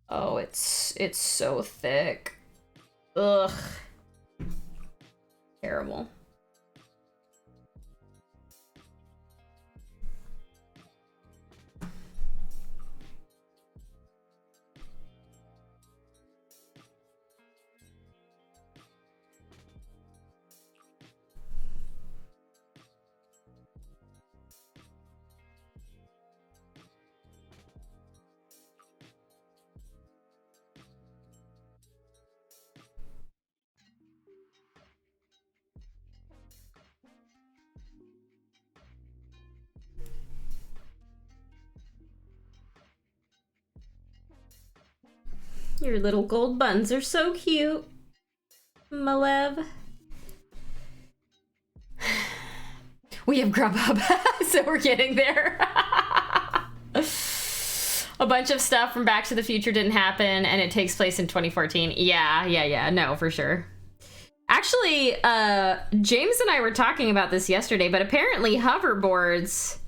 Oh, it's so thick. Ugh. Terrible. Your little gold buns are so cute, Malev. We have Grubhub, so we're getting there. A bunch of stuff from Back to the Future didn't happen, and it takes place in 2014. Yeah, no, for sure. Actually, James and I were talking about this yesterday, but apparently hoverboards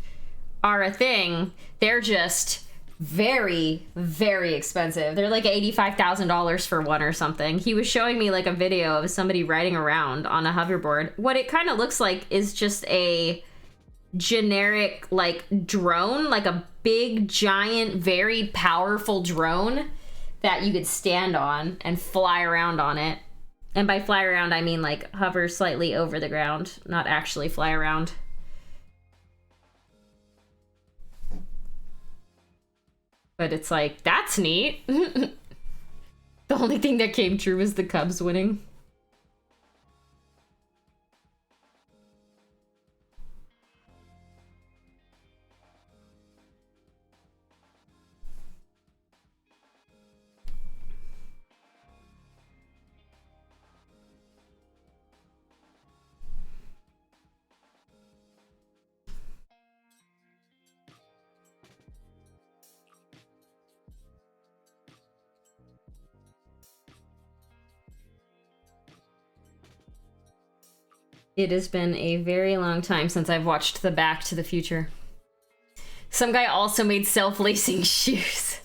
are a thing. They're just very, very expensive. They're like $85,000 for one or something. He was showing me like a video of somebody riding around on a hoverboard. What it kind of looks like is just a generic like drone, like a big, giant, very powerful drone that you could stand on and fly around on it. And by fly around, I mean like hover slightly over the ground, not actually fly around. But it's like, that's neat. The only thing that came true was the Cubs winning. It has been a very long time since I've watched the Back to the Future. Some guy also made self-lacing shoes.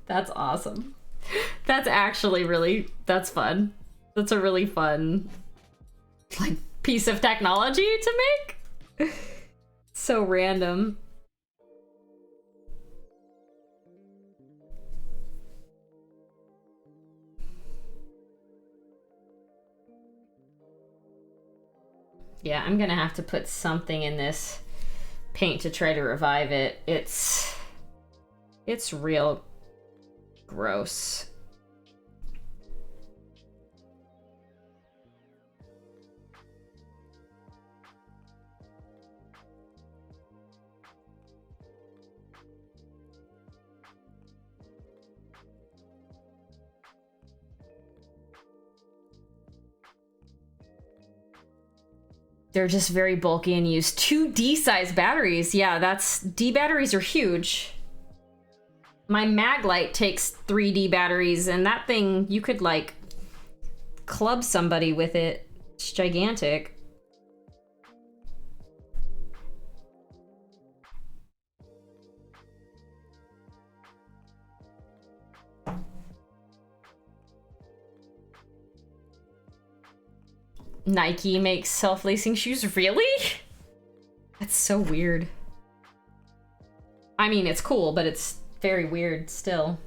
That's awesome. That's actually really, that's fun. That's a really fun, like, piece of technology to make. So random. Yeah, I'm gonna have to put something in this paint to try to revive it. It's real gross. They're just very bulky and use 2 D-size batteries. Yeah, D batteries are huge. My Maglite takes 3D batteries, and that thing, you could, like, club somebody with it. It's gigantic. Nike makes self-lacing shoes? Really? That's so weird. I mean, it's cool, but it's very weird still.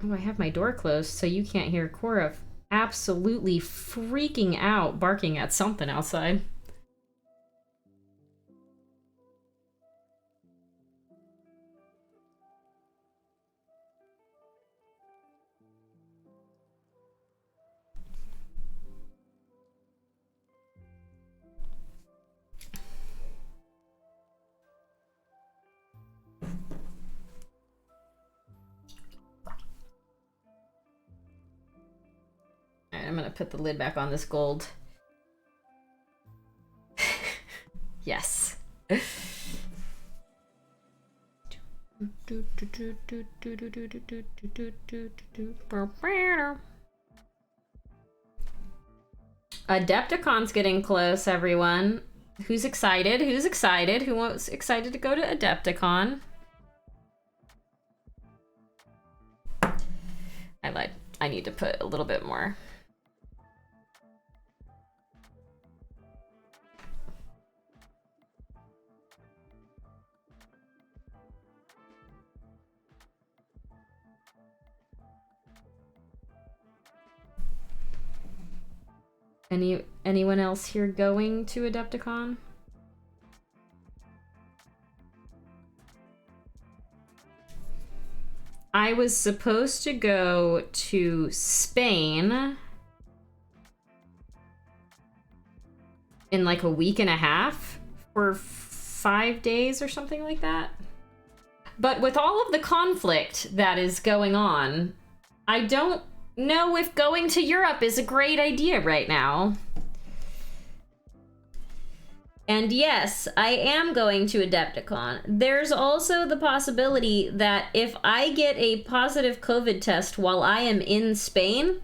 Oh, I have my door closed, so you can't hear Cora absolutely freaking out, barking at something outside. I'm gonna put the lid back on this gold. Yes. Adepticon's getting close, everyone. Who's excited? Who's excited? Who was excited to go to Adepticon? I lied. I need to put a little bit more. Anyone else here going to Adepticon? I was supposed to go to Spain in like a week and a half for 5 days or something like that. But with all of the conflict that is going on, I don't know if going to Europe is a great idea right now. And yes, I am going to Adepticon. There's also the possibility that if I get a positive COVID test while I am in Spain,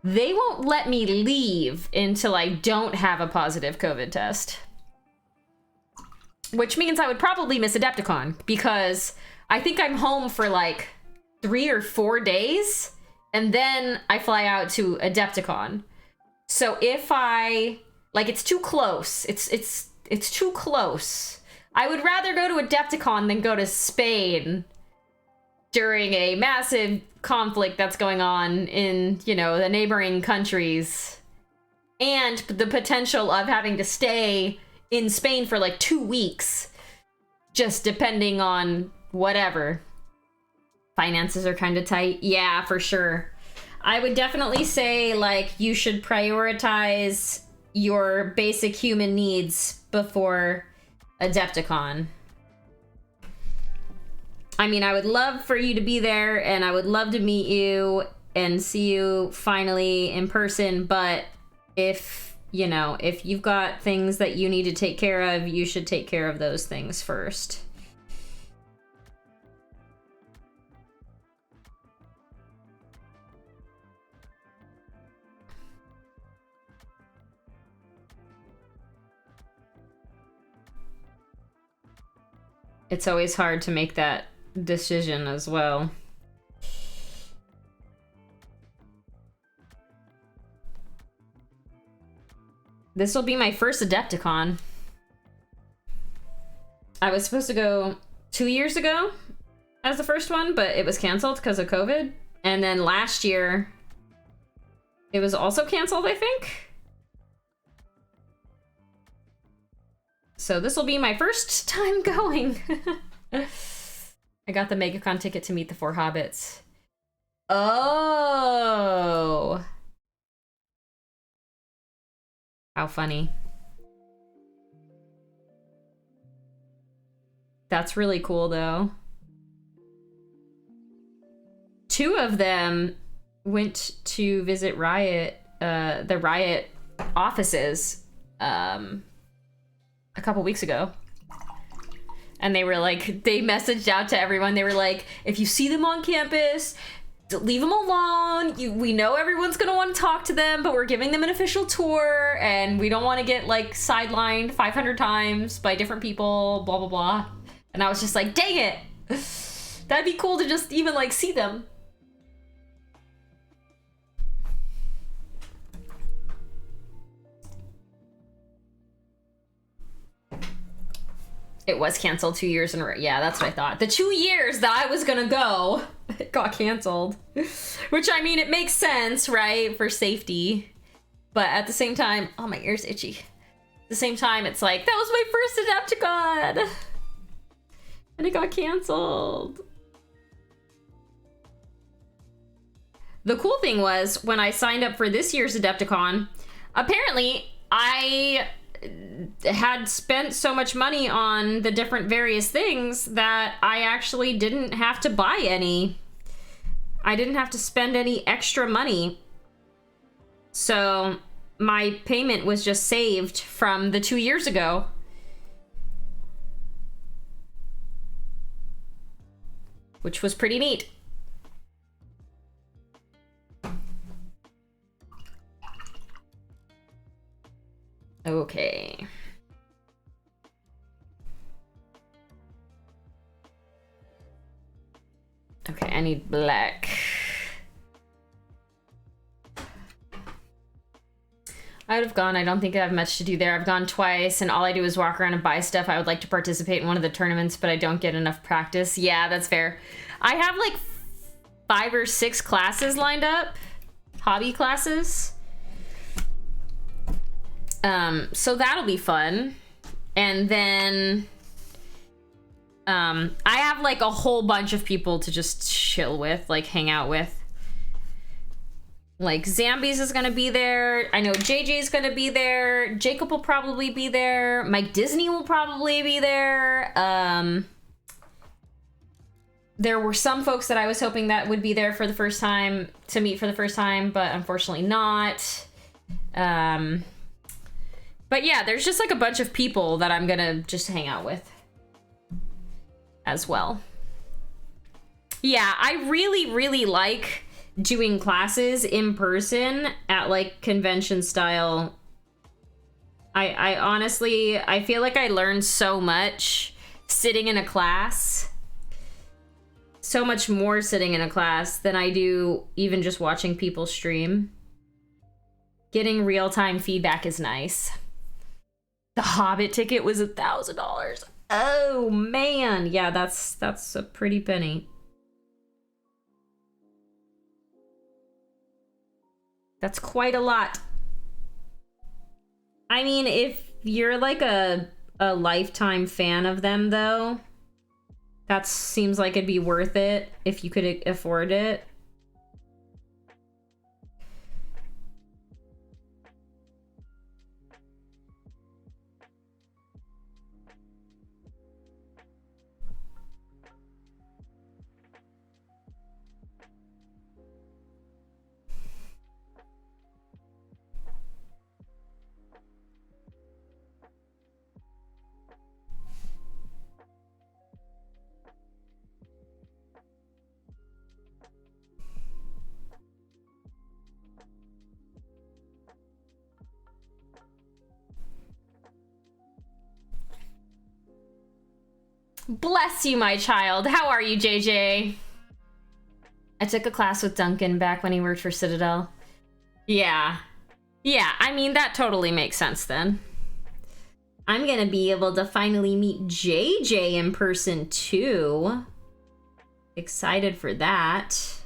they won't let me leave until I don't have a positive COVID test. Which means I would probably miss Adepticon, because I think I'm home for like 3 or 4 days, and then I fly out to Adepticon. So if I, like, it's too close. It's too close. I would rather go to Adepticon than go to Spain during a massive conflict that's going on in, you know, the neighboring countries. And the potential of having to stay in Spain for like 2 weeks, just depending on whatever. Finances are kind of tight. Yeah, for sure. I would definitely say, like, you should prioritize your basic human needs before Adepticon. I mean, I would love for you to be there, and I would love to meet you and see you finally in person, but if, you know, if you've got things that you need to take care of, you should take care of those things first. It's always hard to make that decision as well. This will be my first Adepticon. I was supposed to go 2 years ago as the first one, but it was canceled because of COVID. And then last year, It was also canceled, I think. So this will be my first time going. I got the MegaCon ticket to meet the 4 hobbits. Oh. How funny. That's really cool, though. 2 of them went to visit Riot, the Riot offices, a couple weeks ago. And they were like, they messaged out to everyone. They were like, if you see them on campus, leave them alone. We know everyone's gonna want to talk to them, but we're giving them an official tour, and we don't want to get like sidelined 500 times by different people, blah, blah, blah. And I was just like, dang it. That'd be cool to just even like see them. It was canceled 2 years in a row. Yeah, that's what I thought. The 2 years that I was gonna go, it got canceled. Which, I mean, it makes sense, right? For safety. But at the same time, oh, my ear's itchy. At the same time, it's like, that was my first Adepticon! And it got canceled. The cool thing was, when I signed up for this year's Adepticon, apparently, I had spent so much money on the different various things that I actually didn't have to buy any. I didn't have to spend any extra money. So my payment was just saved from the 2 years ago. Which was pretty neat. Okay. Okay, I need black. I would have gone. I don't think I have much to do there. I've gone twice, and all I do is walk around and buy stuff. I would like to participate in one of the tournaments, but I don't get enough practice. Yeah, that's fair. I have like 5 or 6 classes lined up. Hobby classes. So that'll be fun. And then I have like a whole bunch of people to just chill with, like hang out with. Like Zambies is gonna be there. I know JJ's gonna be there. Jacob will probably be there. Mike Disney will probably be there. There were some folks that I was hoping that would be there for the first time, to meet for the first time, but unfortunately not. But yeah, there's just like a bunch of people that I'm gonna just hang out with as well. Yeah, I really, really like doing classes in person at like convention style. I honestly, I feel like I learned so much sitting in a class. So much more sitting in a class than I do even just watching people stream. Getting real-time feedback is nice. The Hobbit ticket was $1,000. Oh man, yeah, that's a pretty penny. That's quite a lot. I mean, if you're like a lifetime fan of them, though, that seems like it'd be worth it if you could afford it. Bless you, my child. How are you, JJ? I took a class with Duncan back when he worked for Citadel. Yeah. Yeah, I mean, that totally makes sense then. I'm gonna be able to finally meet JJ in person, too. Excited for that.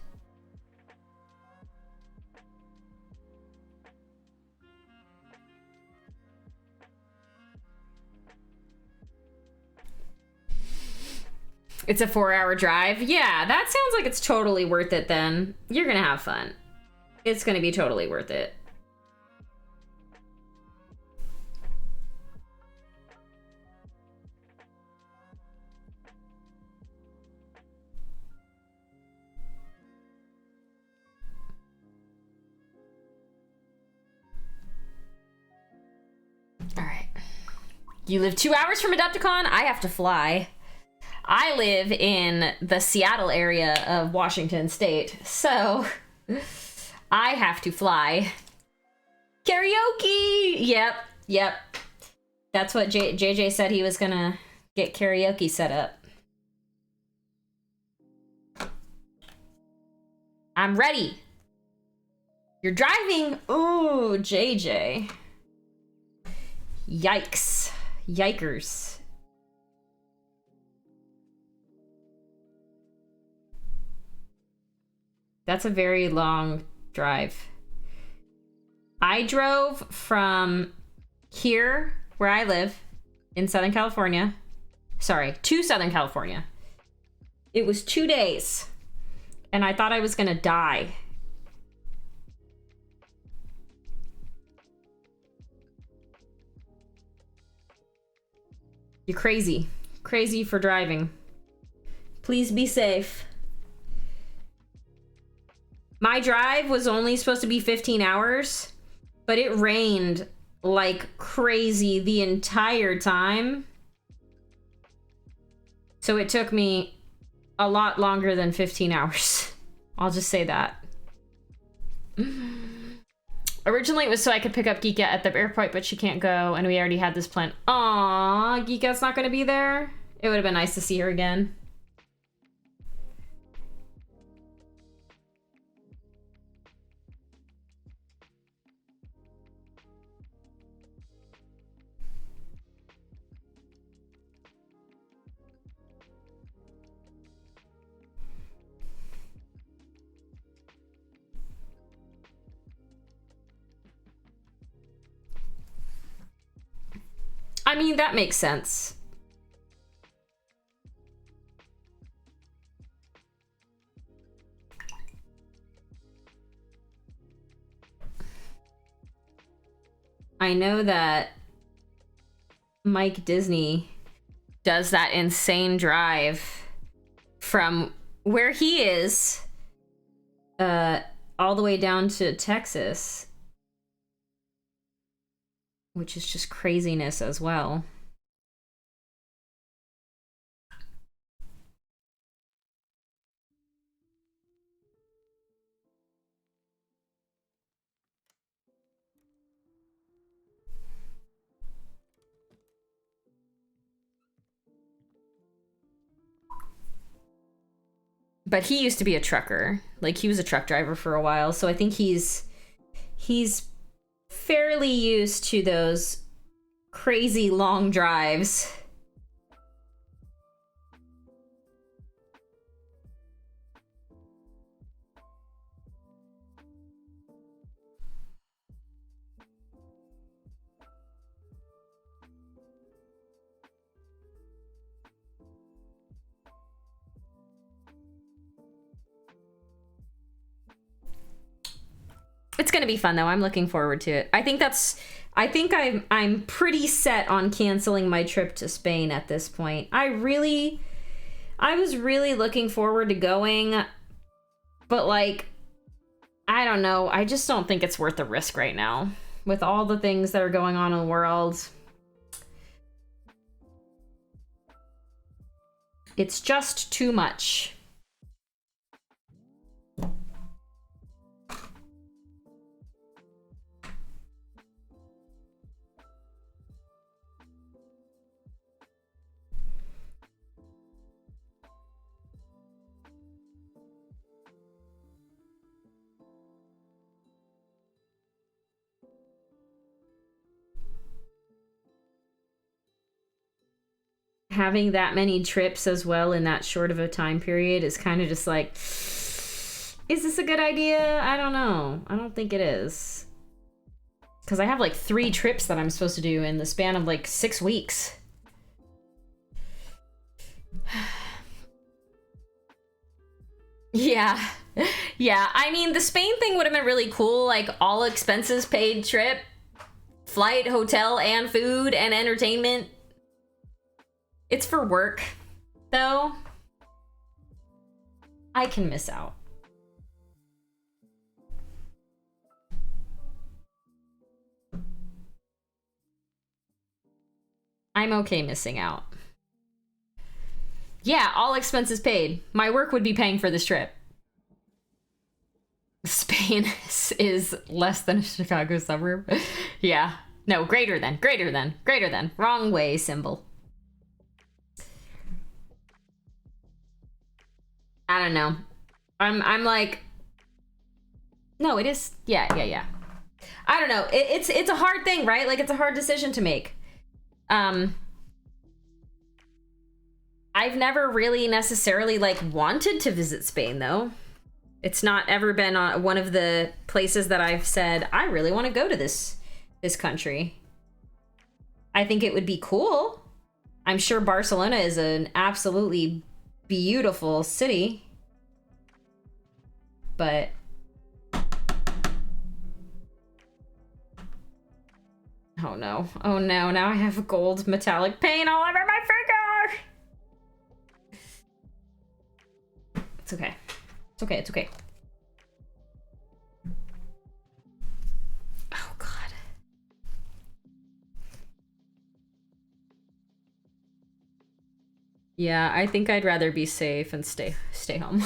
It's a 4-hour drive? Yeah, that sounds like it's totally worth it then. You're gonna have fun. It's gonna be totally worth it. All right. You live 2 hours from Adepticon? I have to fly. I live in the Seattle area of Washington State, so I have to fly. Karaoke! Yep. That's what JJ said he was gonna get karaoke set up. I'm ready. You're driving? Ooh, JJ. Yikes. Yikers. That's a very long drive. I drove from here, where I live, in Southern California. Sorry, to Southern California. It was 2 days, and I thought I was gonna die. You're crazy. Crazy for driving. Please be safe. My drive was only supposed to be 15 hours, but it rained like crazy the entire time. So it took me a lot longer than 15 hours. I'll just say that. Originally, it was so I could pick up Geeka at the airport, but she can't go, and we already had this plan. Aww, Geeka's not gonna be there? It would have been nice to see her again. I mean, that makes sense. I know that Mike Disney does that insane drive from where he is all the way down to Texas, which is just craziness as well. But he used to be a trucker. Like, he was a truck driver for a while, so I think he's fairly used to those crazy long drives. It's gonna be fun though. I'm looking forward to it. I think I'm pretty set on canceling my trip to Spain at this point. I was really looking forward to going, but like, I don't know. I just don't think it's worth the risk right now with all the things that are going on in the world. It's just too much. Having that many trips as well in that short of a time period is kind of just like, is this a good idea? I don't know. I don't think it is. Because I have like 3 trips that I'm supposed to do in the span of like 6 weeks. Yeah. Yeah, I mean, the Spain thing would have been really cool, like all expenses paid trip, flight, hotel, and food and entertainment. It's for work, though. I can miss out. I'm okay missing out. Yeah, all expenses paid. My work would be paying for this trip. Spain is less than a Chicago suburb. Yeah. No, greater than. Wrong way symbol. I don't know. I'm like, no, it is. Yeah. I don't know. It's a hard thing, right? Like, it's a hard decision to make. I've never really necessarily like wanted to visit Spain though. It's not ever been one of the places that I've said I really want to go to this country. I think it would be cool. I'm sure Barcelona is an absolutely beautiful city. But oh no. Oh no, now I have gold metallic paint all over my finger. It's okay. It's okay. Oh god. Yeah, I think I'd rather be safe and stay home.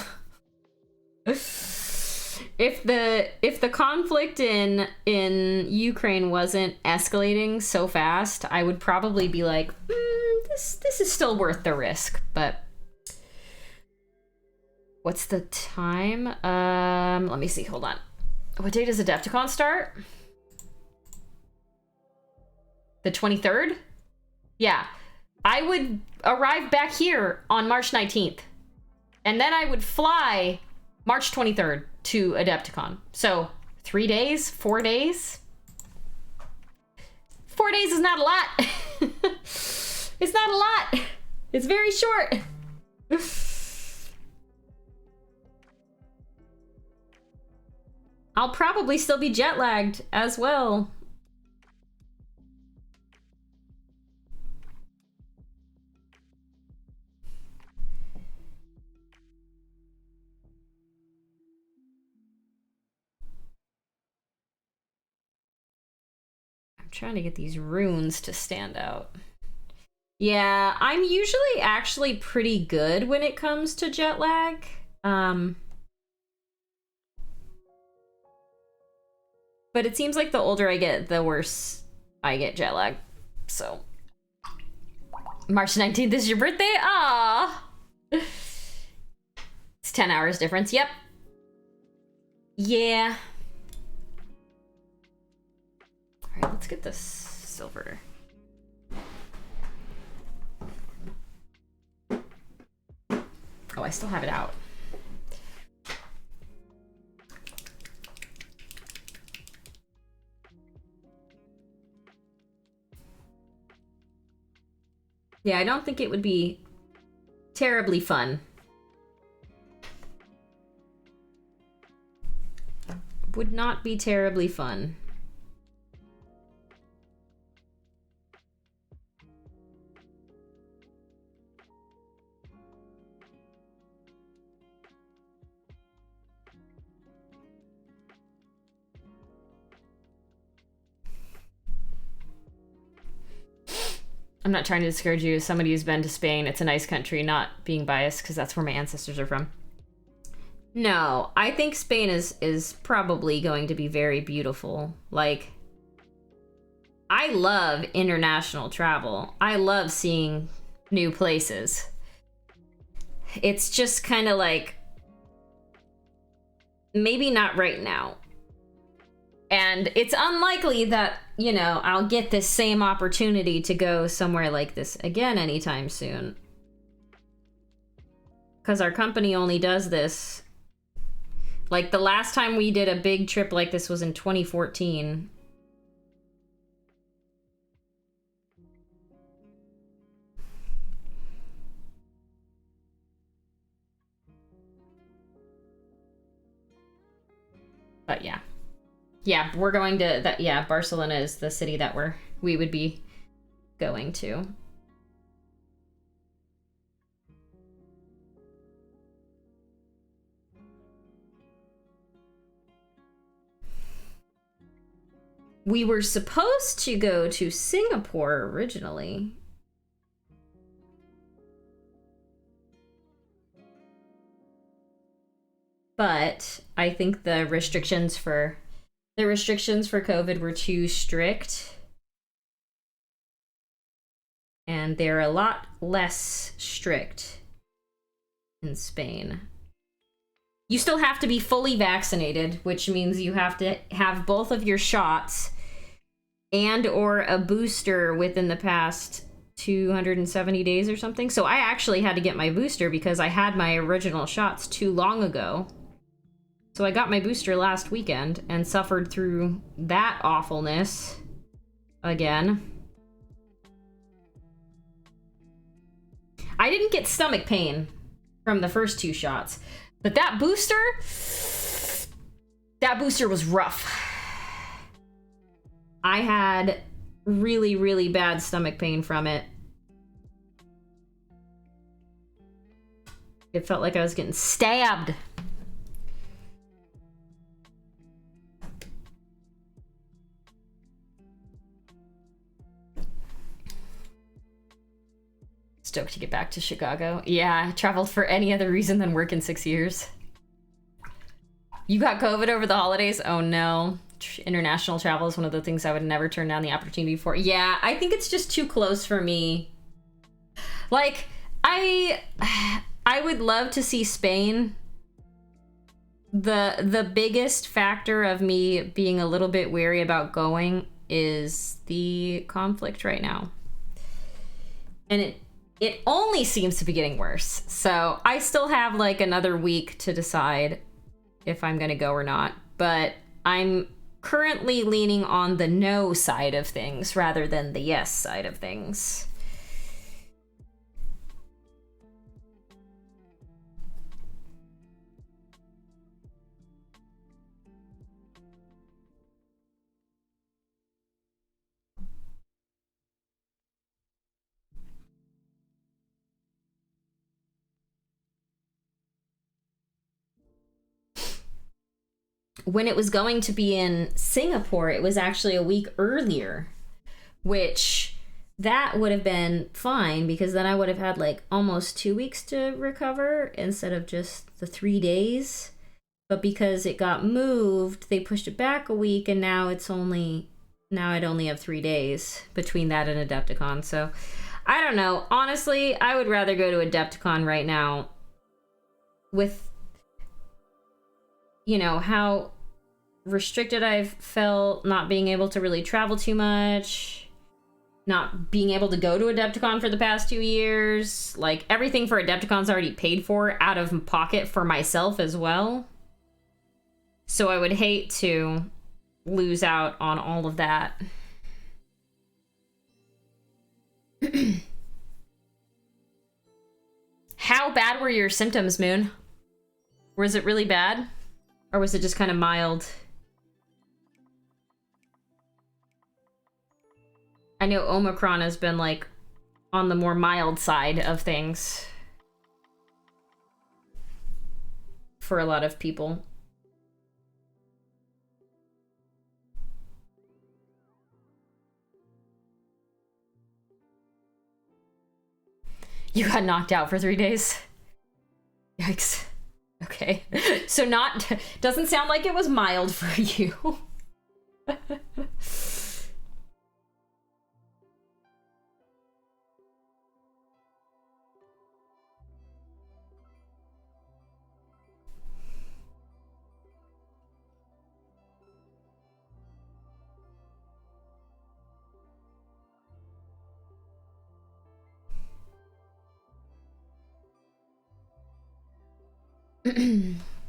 If the conflict in Ukraine wasn't escalating so fast, I would probably be like, this is still worth the risk. But what's the time? Let me see. Hold on. What day does Adepticon start? The 23rd? Yeah. I would arrive back here on March 19th. And then I would fly March 23rd to Adepticon. So 3 days, 4 days. 4 days is not a lot. It's not a lot. It's very short. I'll probably still be jet lagged as well. I'm trying to get these runes to stand out. Yeah, I'm usually actually pretty good when it comes to jet lag. But it seems like the older I get, the worse I get jet lag. So March 19th is your birthday? Ah, it's 10 hours difference. Yep. Yeah. All right, let's get this silver. Oh, I still have it out. Yeah, I don't think it would be terribly fun. Would not be terribly fun. I'm not trying to discourage you as somebody who's been to Spain. It's a nice country, not being biased because that's where my ancestors are from. No, I think Spain is probably going to be very beautiful. Like, I love international travel. I love seeing new places. It's just kind of like, maybe not right now. And it's unlikely that, you know, I'll get this same opportunity to go somewhere like this again anytime soon. Because our company only does this. Like, the last time we did a big trip like this was in 2014. But yeah. Yeah, we're going to that. Yeah, Barcelona is the city that we would be going to. We were supposed to go to Singapore originally. But I think the restrictions for COVID were too strict. And they're a lot less strict in Spain. You still have to be fully vaccinated, which means you have to have both of your shots and or a booster within the past 270 days or something. So I actually had to get my booster because I had my original shots too long ago. So I got my booster last weekend and suffered through that awfulness again. I didn't get stomach pain from the first 2 shots, but that booster was rough. I had really, really bad stomach pain from it. It felt like I was getting stabbed. Stoked to get back to Chicago. Yeah, I traveled for any other reason than work in 6 years. You got COVID over the holidays? Oh no. International travel is one of the things I would never turn down the opportunity for. Yeah, I think it's just too close for me. Like, I would love to see Spain. The biggest factor of me being a little bit wary about is the conflict right now. And it only seems to be getting worse. So I still have like another week to decide if I'm gonna go or not. But I'm currently leaning on the no side of things rather than the yes side of things. When it was going to be in Singapore, it was actually a week earlier, which that would have been fine because then I would have had like almost 2 weeks to recover instead of just the 3 days. But because it got moved, they pushed it back a week, and now I'd only have 3 days between that and Adepticon. So I don't know. Honestly, I would rather go to Adepticon right now with, you know, how restricted I've felt, not being able to really travel too much, not being able to go to Adepticon for the past 2 years. Like, everything for Adepticon's already paid for out of pocket for myself as well. So I would hate to lose out on all of that. How bad were your symptoms, Moon? Was it really bad? Or was it just kind of mild? I know Omicron has been, like, on the more mild side of things for a lot of people. You got knocked out for 3 days? Yikes. Okay. So doesn't sound like it was mild for you.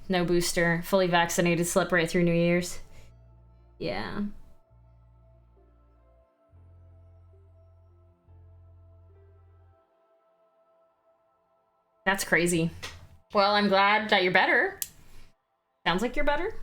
No booster, fully vaccinated, slept right through New Year's. Yeah. That's crazy. Well, I'm glad that you're better. Sounds like you're better.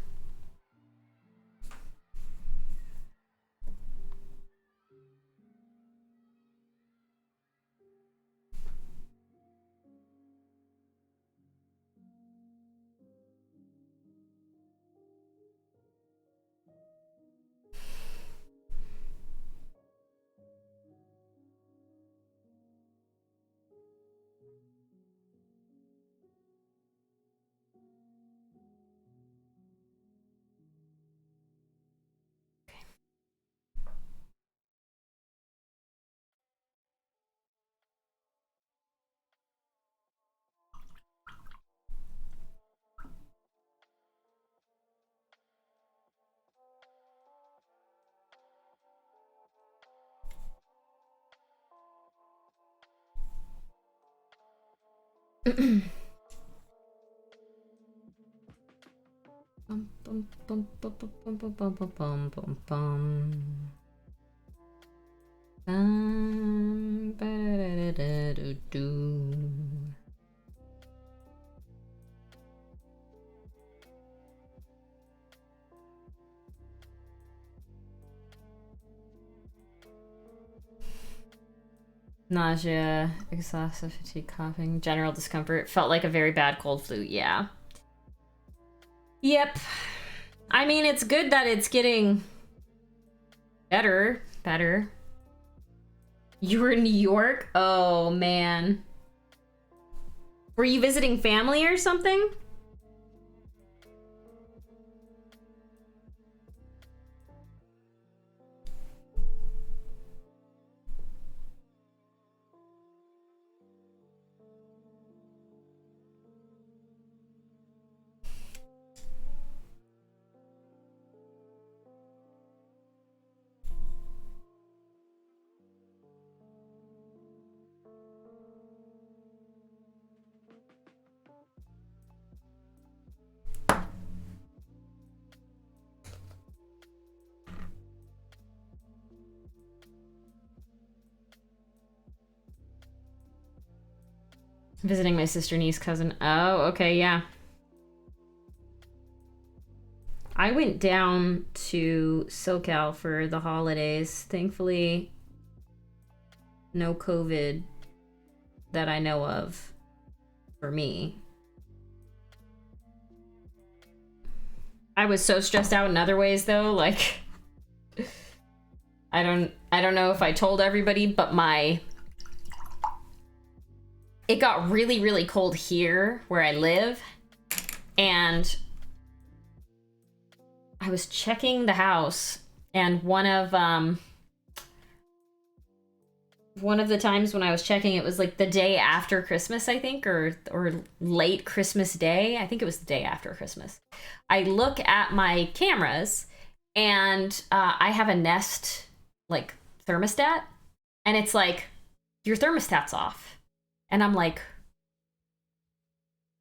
Bum, bum, bum, bum, bum, bum, bum, bum, bum, bum, bum. Ba-da-da-da-da-do-do. Nausea, exhaustive fatigue, coughing, general discomfort. Felt like a very bad cold flu. Yeah. Yep. I mean, it's good that it's getting better. You were in New York? Oh, man. Were you visiting family or something? Visiting my sister, niece, cousin. Oh, okay, yeah. I went down to SoCal for the holidays. Thankfully, no COVID that I know of for me. I was so stressed out in other ways though, like I don't know if I told everybody, but it got really, really cold here where I live, and I was checking the house, and one of the times when I was checking, it was like the day after Christmas, I think, or late Christmas Day. I think it was the day after Christmas. I look at my cameras, and I have a Nest like thermostat, and it's like, your thermostat's off. And I'm like,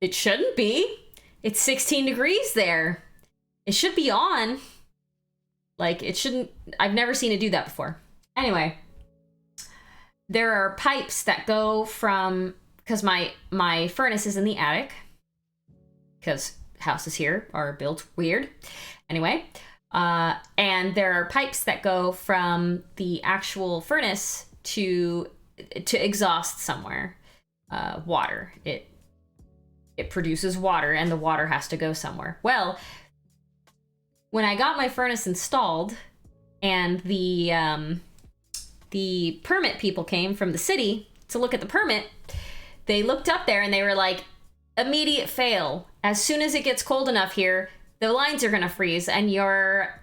it shouldn't be. It's 16 degrees there. It should be on. Like, it shouldn't. I've never seen it do that before. Anyway, there are pipes that go from, because my furnace is in the attic, because houses here are built weird. Anyway, and there are pipes that go from the actual furnace to exhaust somewhere. Water. It produces water, and the water has to go somewhere. Well, when I got my furnace installed, and the permit people came from the city to look at the permit, they looked up there and they were like, immediate fail. As soon as it gets cold enough here, the lines are gonna freeze and your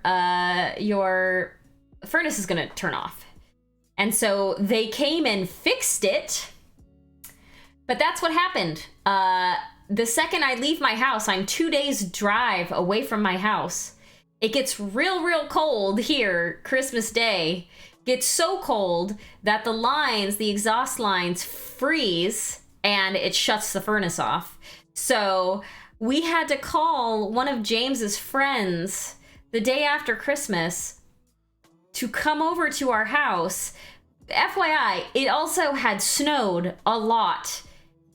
furnace is gonna turn off. And so they came and fixed it. But that's what happened. The second I leave my house, I'm 2 days drive away from my house. It gets real, real cold here, Christmas Day. Gets so cold that the exhaust lines freeze, and it shuts the furnace off. So we had to call one of James's friends the day after Christmas to come over to our house. FYI, it also had snowed a lot.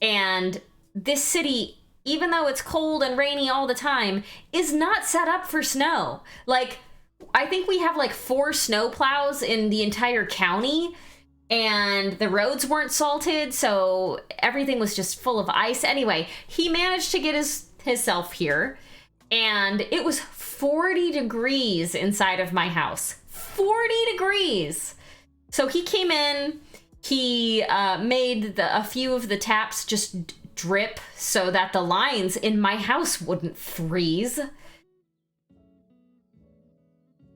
And this city, even though it's cold and rainy all the time, is not set up for snow. Like, I think we have like 4 snow plows in the entire county, and the roads weren't salted, so everything was just full of ice. Anyway, he managed to get himself here, and it was 40 degrees inside of my house. 40 degrees! So he came in. He made a few of the taps just drip so that the lines in my house wouldn't freeze.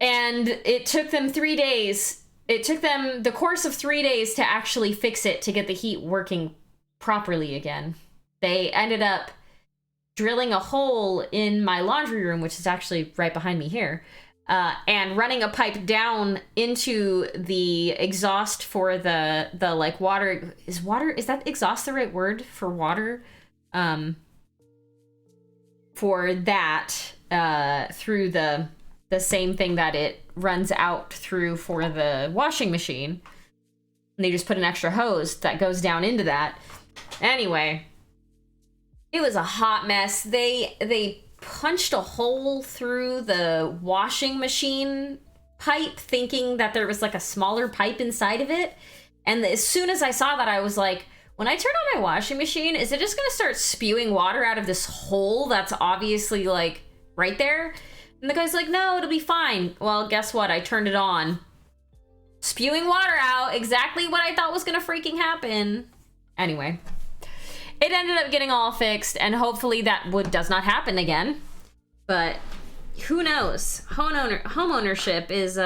And it took them 3 days. It took them the course of 3 days to actually fix it, to get the heat working properly again. They ended up drilling a hole in my laundry room, which is actually right behind me here, and running a pipe down into the exhaust for the like water. Is that exhaust the right word for water? for that through the same thing that it runs out through for the washing machine. And they just put an extra hose that goes down into that. Anyway, it was a hot mess. They punched a hole through the washing machine pipe thinking that there was like a smaller pipe inside of it. And as soon as I saw that, I was like, when I turn on my washing machine, is it just gonna start spewing water out of this hole that's obviously like right there? And the guy's like, no, it'll be fine. Well, guess what? I turned it on. Spewing water out, exactly what I thought was gonna freaking happen. Anyway, it ended up getting all fixed, and hopefully that does not happen again. But who knows? Home ownership is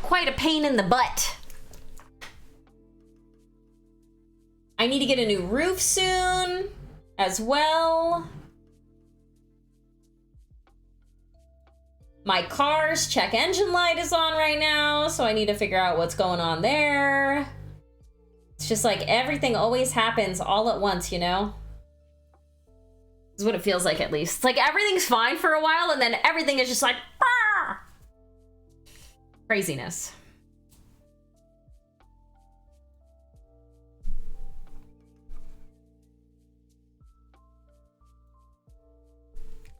quite a pain in the butt. I need to get a new roof soon as well. My car's check engine light is on right now, so I need to figure out what's going on there. It's just like everything always happens all at once, you know? This is what it feels like, at least. It's like everything's fine for a while, and then everything is just like, bah! Craziness.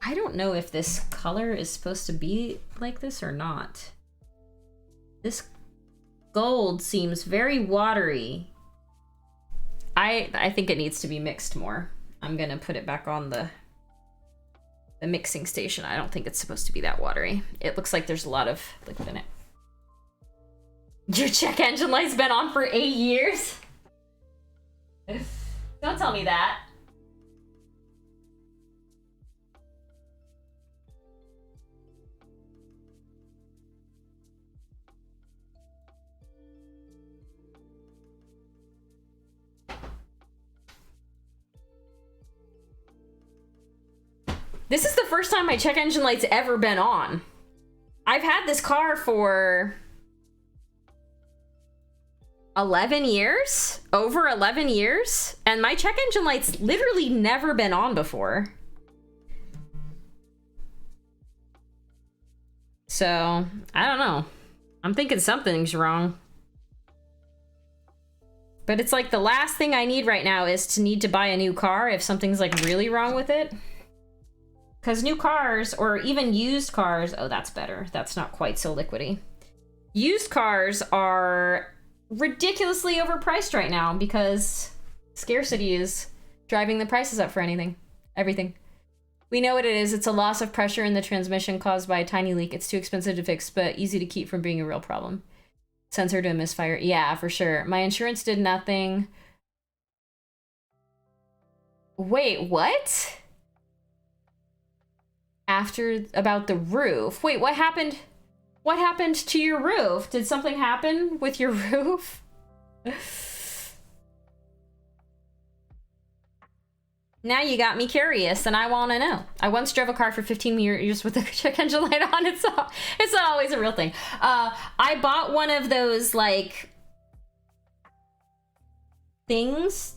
I don't know if this color is supposed to be like this or not. This gold seems very watery. I think it needs to be mixed more. I'm gonna put it back on the mixing station. I don't think it's supposed to be that watery. It looks like there's a lot of liquid in it. Your check engine light's been on for 8 years? Don't tell me that. This is the first time my check engine light's ever been on. I've had this car for 11 years, over 11 years, and my check engine light's literally never been on before. So, I don't know. I'm thinking something's wrong. But it's like the last thing I need right now is to need to buy a new car if something's like really wrong with it. Because new cars, or even used cars, oh, that's better. That's not quite so liquidy. Used cars are ridiculously overpriced right now because scarcity is driving the prices up for everything. We know what it is. It's a loss of pressure in the transmission caused by a tiny leak. It's too expensive to fix, but easy to keep from being a real problem. Sensor to a misfire. Yeah, for sure. My insurance did nothing. Wait, what? After about the roof. Wait, what happened? What happened to your roof? Did something happen with your roof? Now you got me curious, and I want to know. I once drove a car for 15 years with a check engine light on. It's not always a real thing. I bought one of those like things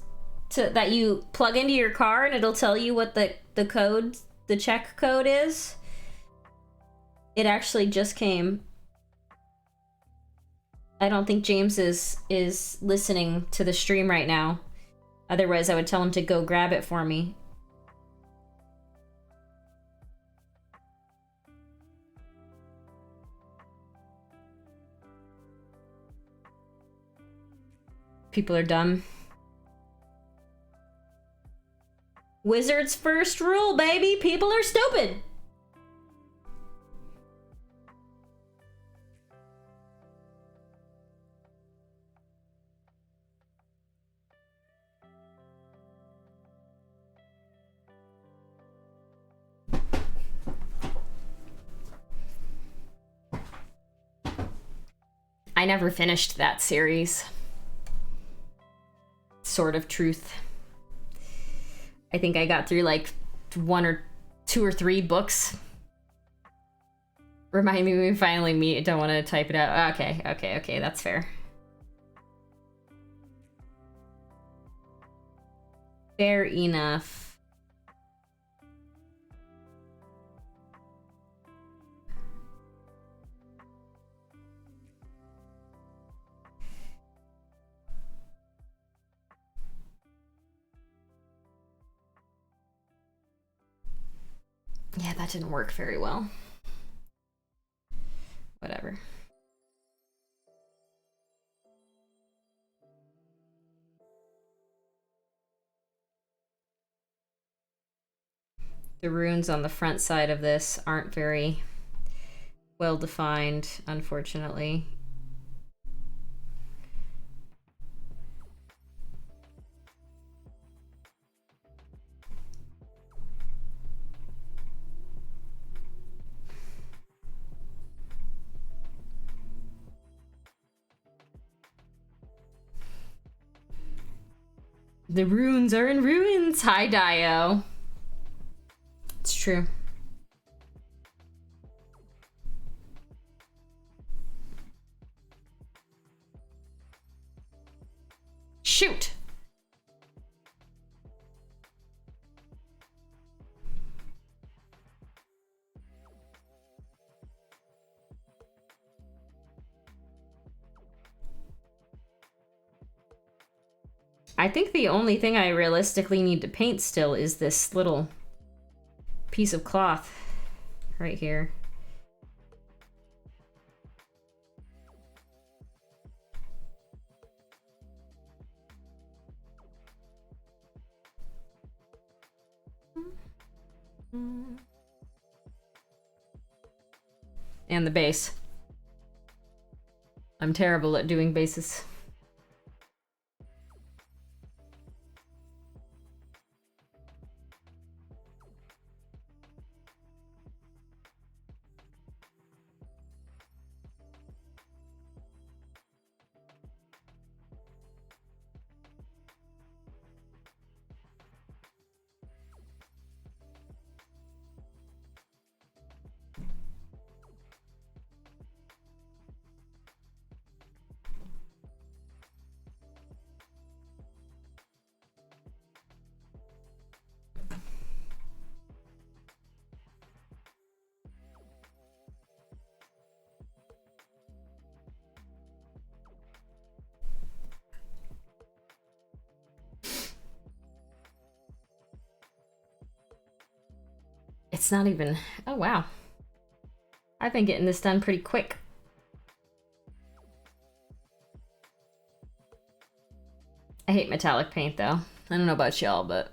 that you plug into your car, and it'll tell you what the code. The check code is. It actually just came. I don't think James is listening to the stream right now. Otherwise, I would tell him to go grab it for me. People are dumb. Wizard's first rule, baby. People are stupid. I never finished that series. Sword of Truth. I think I got through like 1 or 2 or 3 books. Remind me when we finally meet. I don't want to type it out. Okay, that's fair. Fair enough. Yeah, that didn't work very well. Whatever. The runes on the front side of this aren't very well defined, unfortunately. The runes are in ruins. Hi, Dio. It's true. Shoot! I think the only thing I realistically need to paint still is this little piece of cloth right here. And the base. I'm terrible at doing bases. It's not even... Oh, wow. I've been getting this done pretty quick. I hate metallic paint, though. I don't know about y'all, but...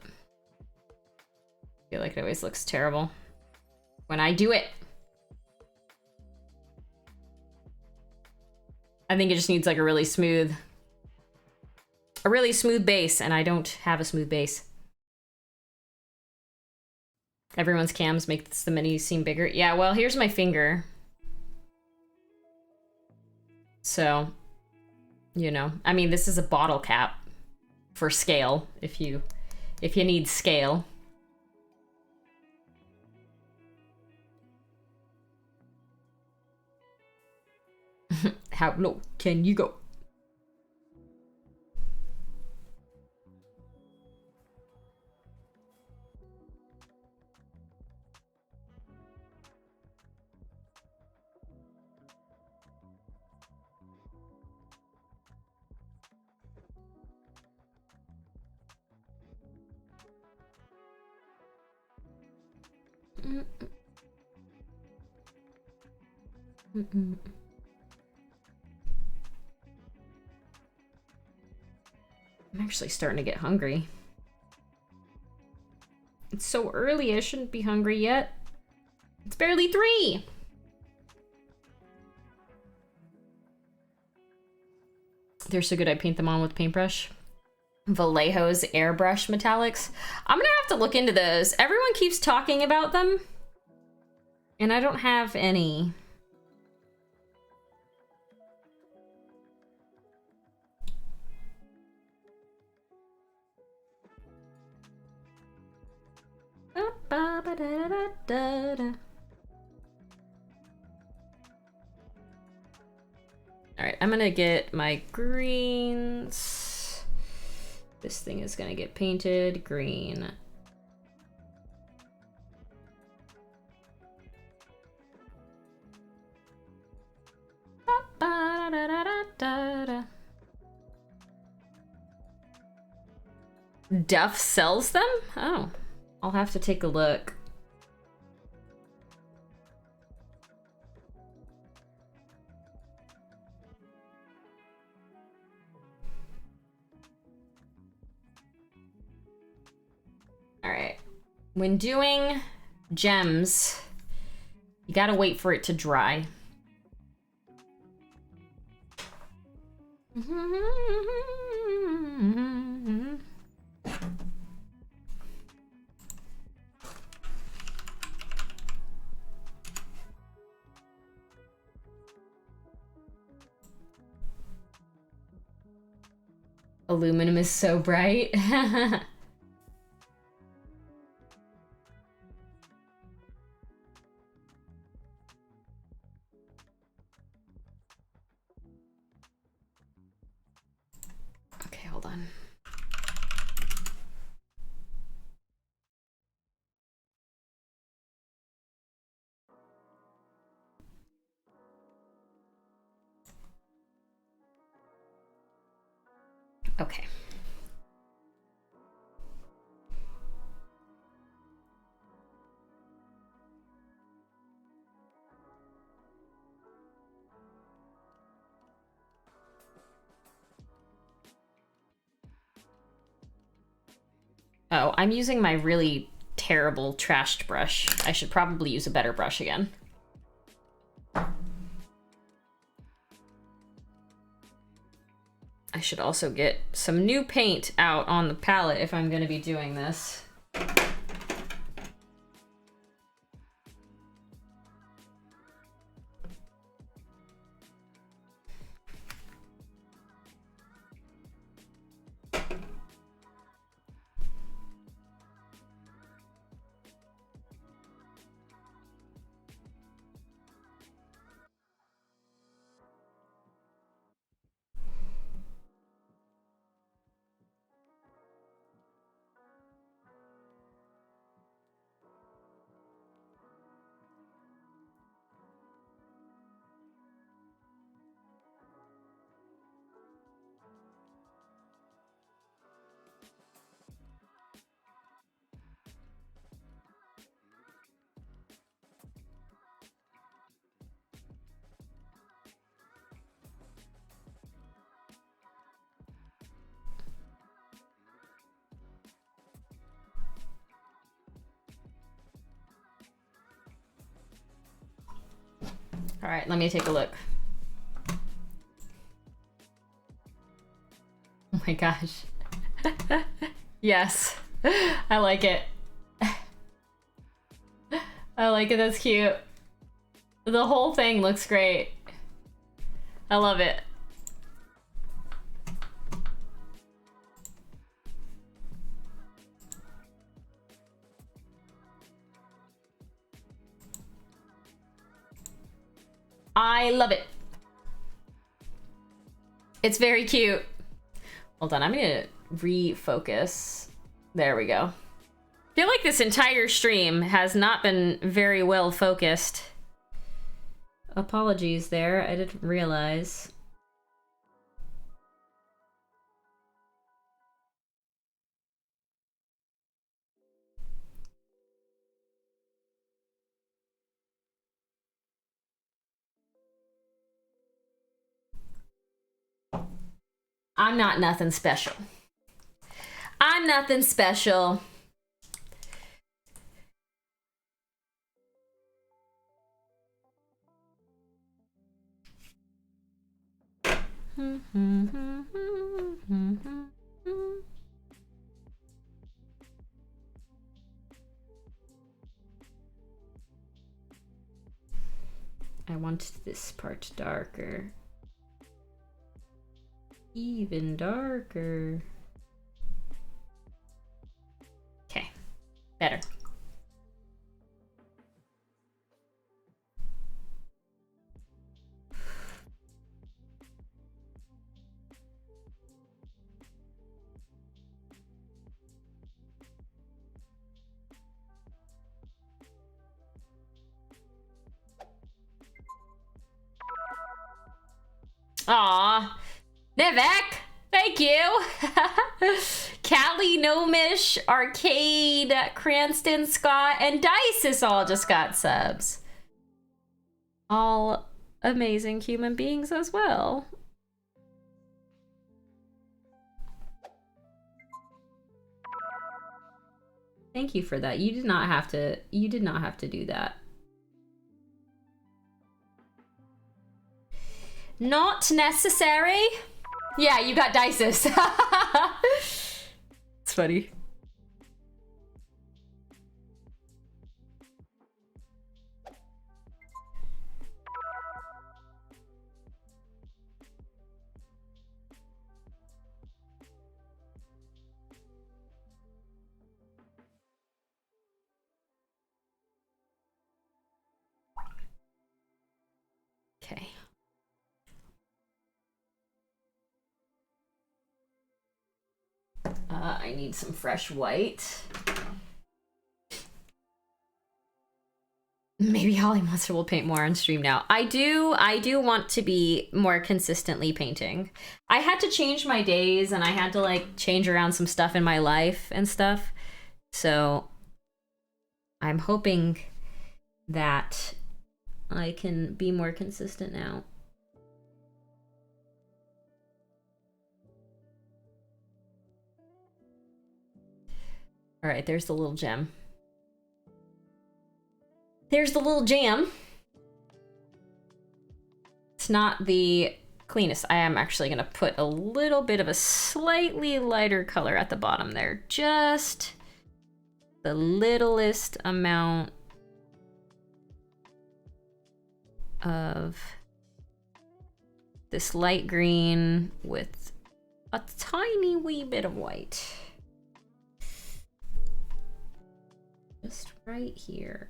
I feel like it always looks terrible when I do it. I think it just needs, like, a really smooth base, and I don't have a smooth base. Everyone's cams make the menus seem bigger. Yeah, well, here's my finger. So, you know, I mean, this is a bottle cap for scale, if you need scale. How low can you go? I'm actually starting to get hungry. It's so early, I shouldn't be hungry yet. It's barely 3! They're so good I paint them on with paintbrush. Vallejo's airbrush metallics. I'm gonna have to look into those. Everyone keeps talking about them, and I don't have any. All right, I'm gonna get my greens. This thing is gonna get painted green. Duff sells them? Oh, I'll have to take a look. All right. When doing gems, you gotta wait for it to dry. Aluminum is so bright. Okay, hold on. Okay. Oh, I'm using my really terrible trashed brush. I should probably use a better brush again. I should also get some new paint out on the palette if I'm going to be doing this. All right, let me take a look. Oh my gosh. Yes, I like it. I like it, that's cute. The whole thing looks great. I love it. I love it. It's very cute. Hold on, I'm gonna refocus. There we go. I feel like this entire stream has not been very well focused. Apologies there, I didn't realize. I'm not nothing special. I'm nothing special. I want this part darker. Even darker. Okay, better. Aw. Nevek! Thank you! Callie, Nomish, Arcade, Cranston, Scott, and Dices all just got subs. All amazing human beings as well. Thank you for that. You did not have to do that. Not necessary. Yeah, you got Dices. It's funny. Okay. I need some fresh white. Maybe Holly Monster will paint more on stream now. I do want to be more consistently painting. I had to change my days and I had to like change around some stuff in my life and stuff. So I'm hoping that I can be more consistent now. All right, there's the little gem. There's the little jam. It's not the cleanest. I am actually gonna put a little bit of a slightly lighter color at the bottom there. Just the littlest amount of this light green with a tiny wee bit of white. Just right here.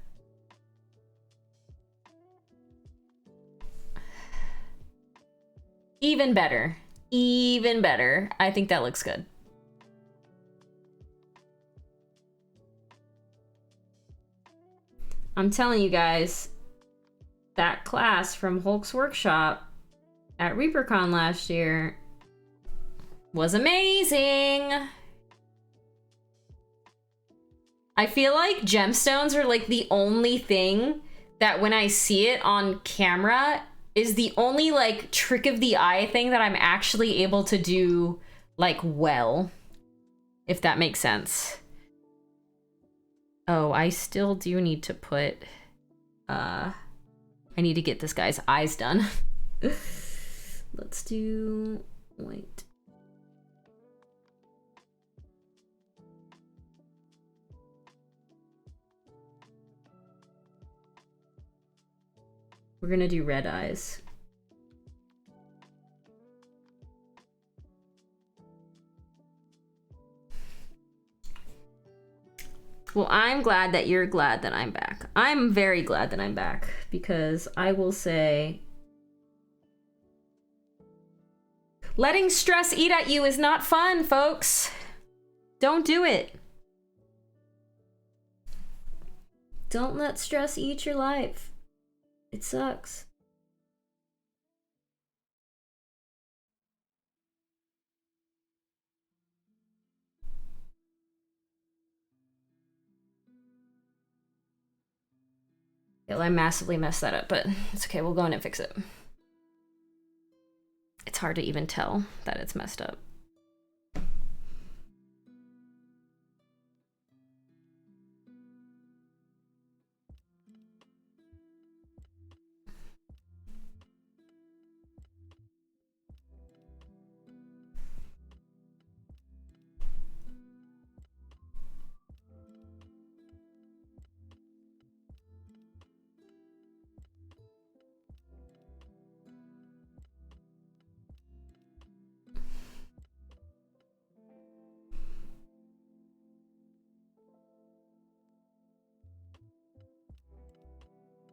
Even better. Even better. I think that looks good. I'm telling you guys, that class from Hulk's workshop at ReaperCon last year was amazing. I feel like gemstones are like the only thing that when I see it on camera is the only like trick of the eye thing that I'm actually able to do like well, if that makes sense. Oh, I still do need to put, I need to get this guy's eyes done. Let's do, wait. We're gonna do red eyes. Well, I'm glad that you're glad that I'm back. I'm very glad that I'm back because I will say letting stress eat at you is not fun, folks. Don't do it. Don't let stress eat your life. It sucks. I massively messed that up, but it's okay. We'll go in and fix it. It's hard to even tell that it's messed up.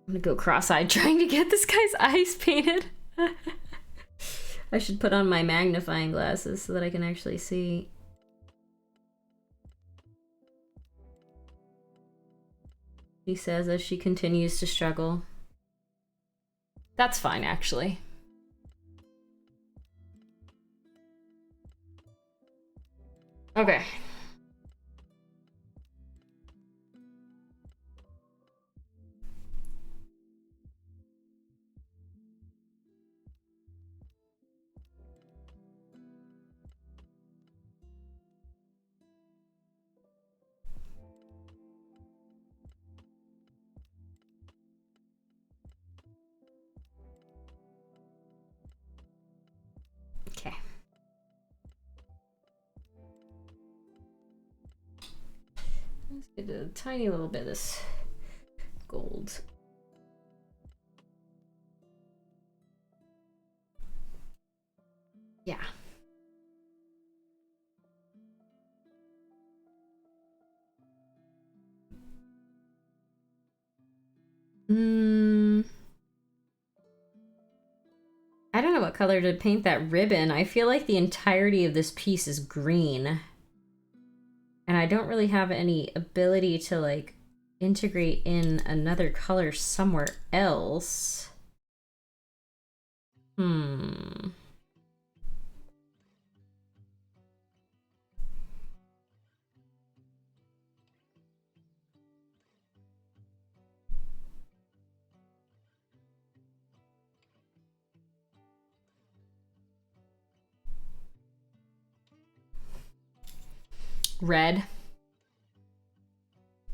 I'm gonna go cross-eyed trying to get this guy's eyes painted. I should put on my magnifying glasses so that I can actually see. He says as she continues to struggle. That's fine, actually. Okay. Okay. Let's get a tiny little bit of this gold. Yeah. I don't know what color to paint that ribbon. I feel like the entirety of this piece is green. And I don't really have any ability to like integrate in another color somewhere else. Red.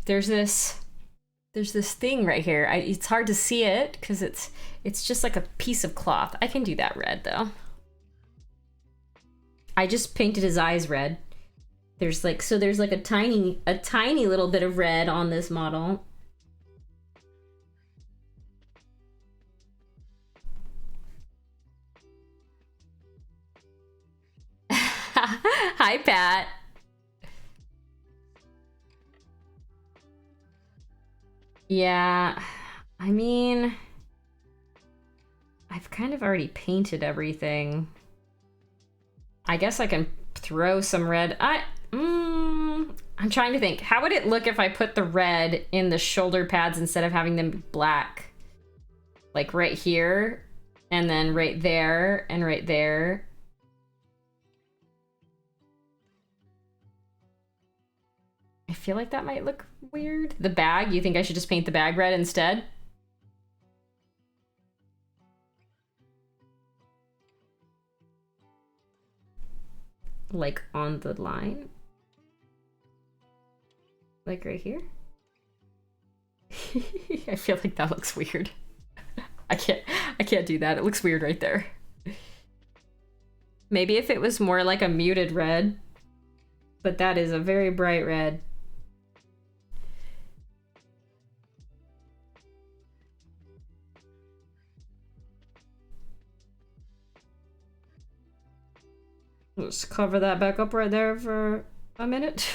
There's this thing right here. It's hard to see it because it's just like a piece of cloth. I can do that red though. I just painted his eyes red. There's like a tiny little bit of red on this model. Hi, Pat. Yeah, I mean, I've kind of already painted everything. I guess I can throw some red. I'm trying to think. How would it look if I put the red in the shoulder pads instead of having them black? Like right here, and then right there, and right there. I feel like that might look weird. The bag, you think I should just paint the bag red instead? Like on the line? Like right here? I feel like that looks weird. I can't do that. It looks weird right there. Maybe if it was more like a muted red, but that is a very bright red. Let's cover that back up right there for a minute.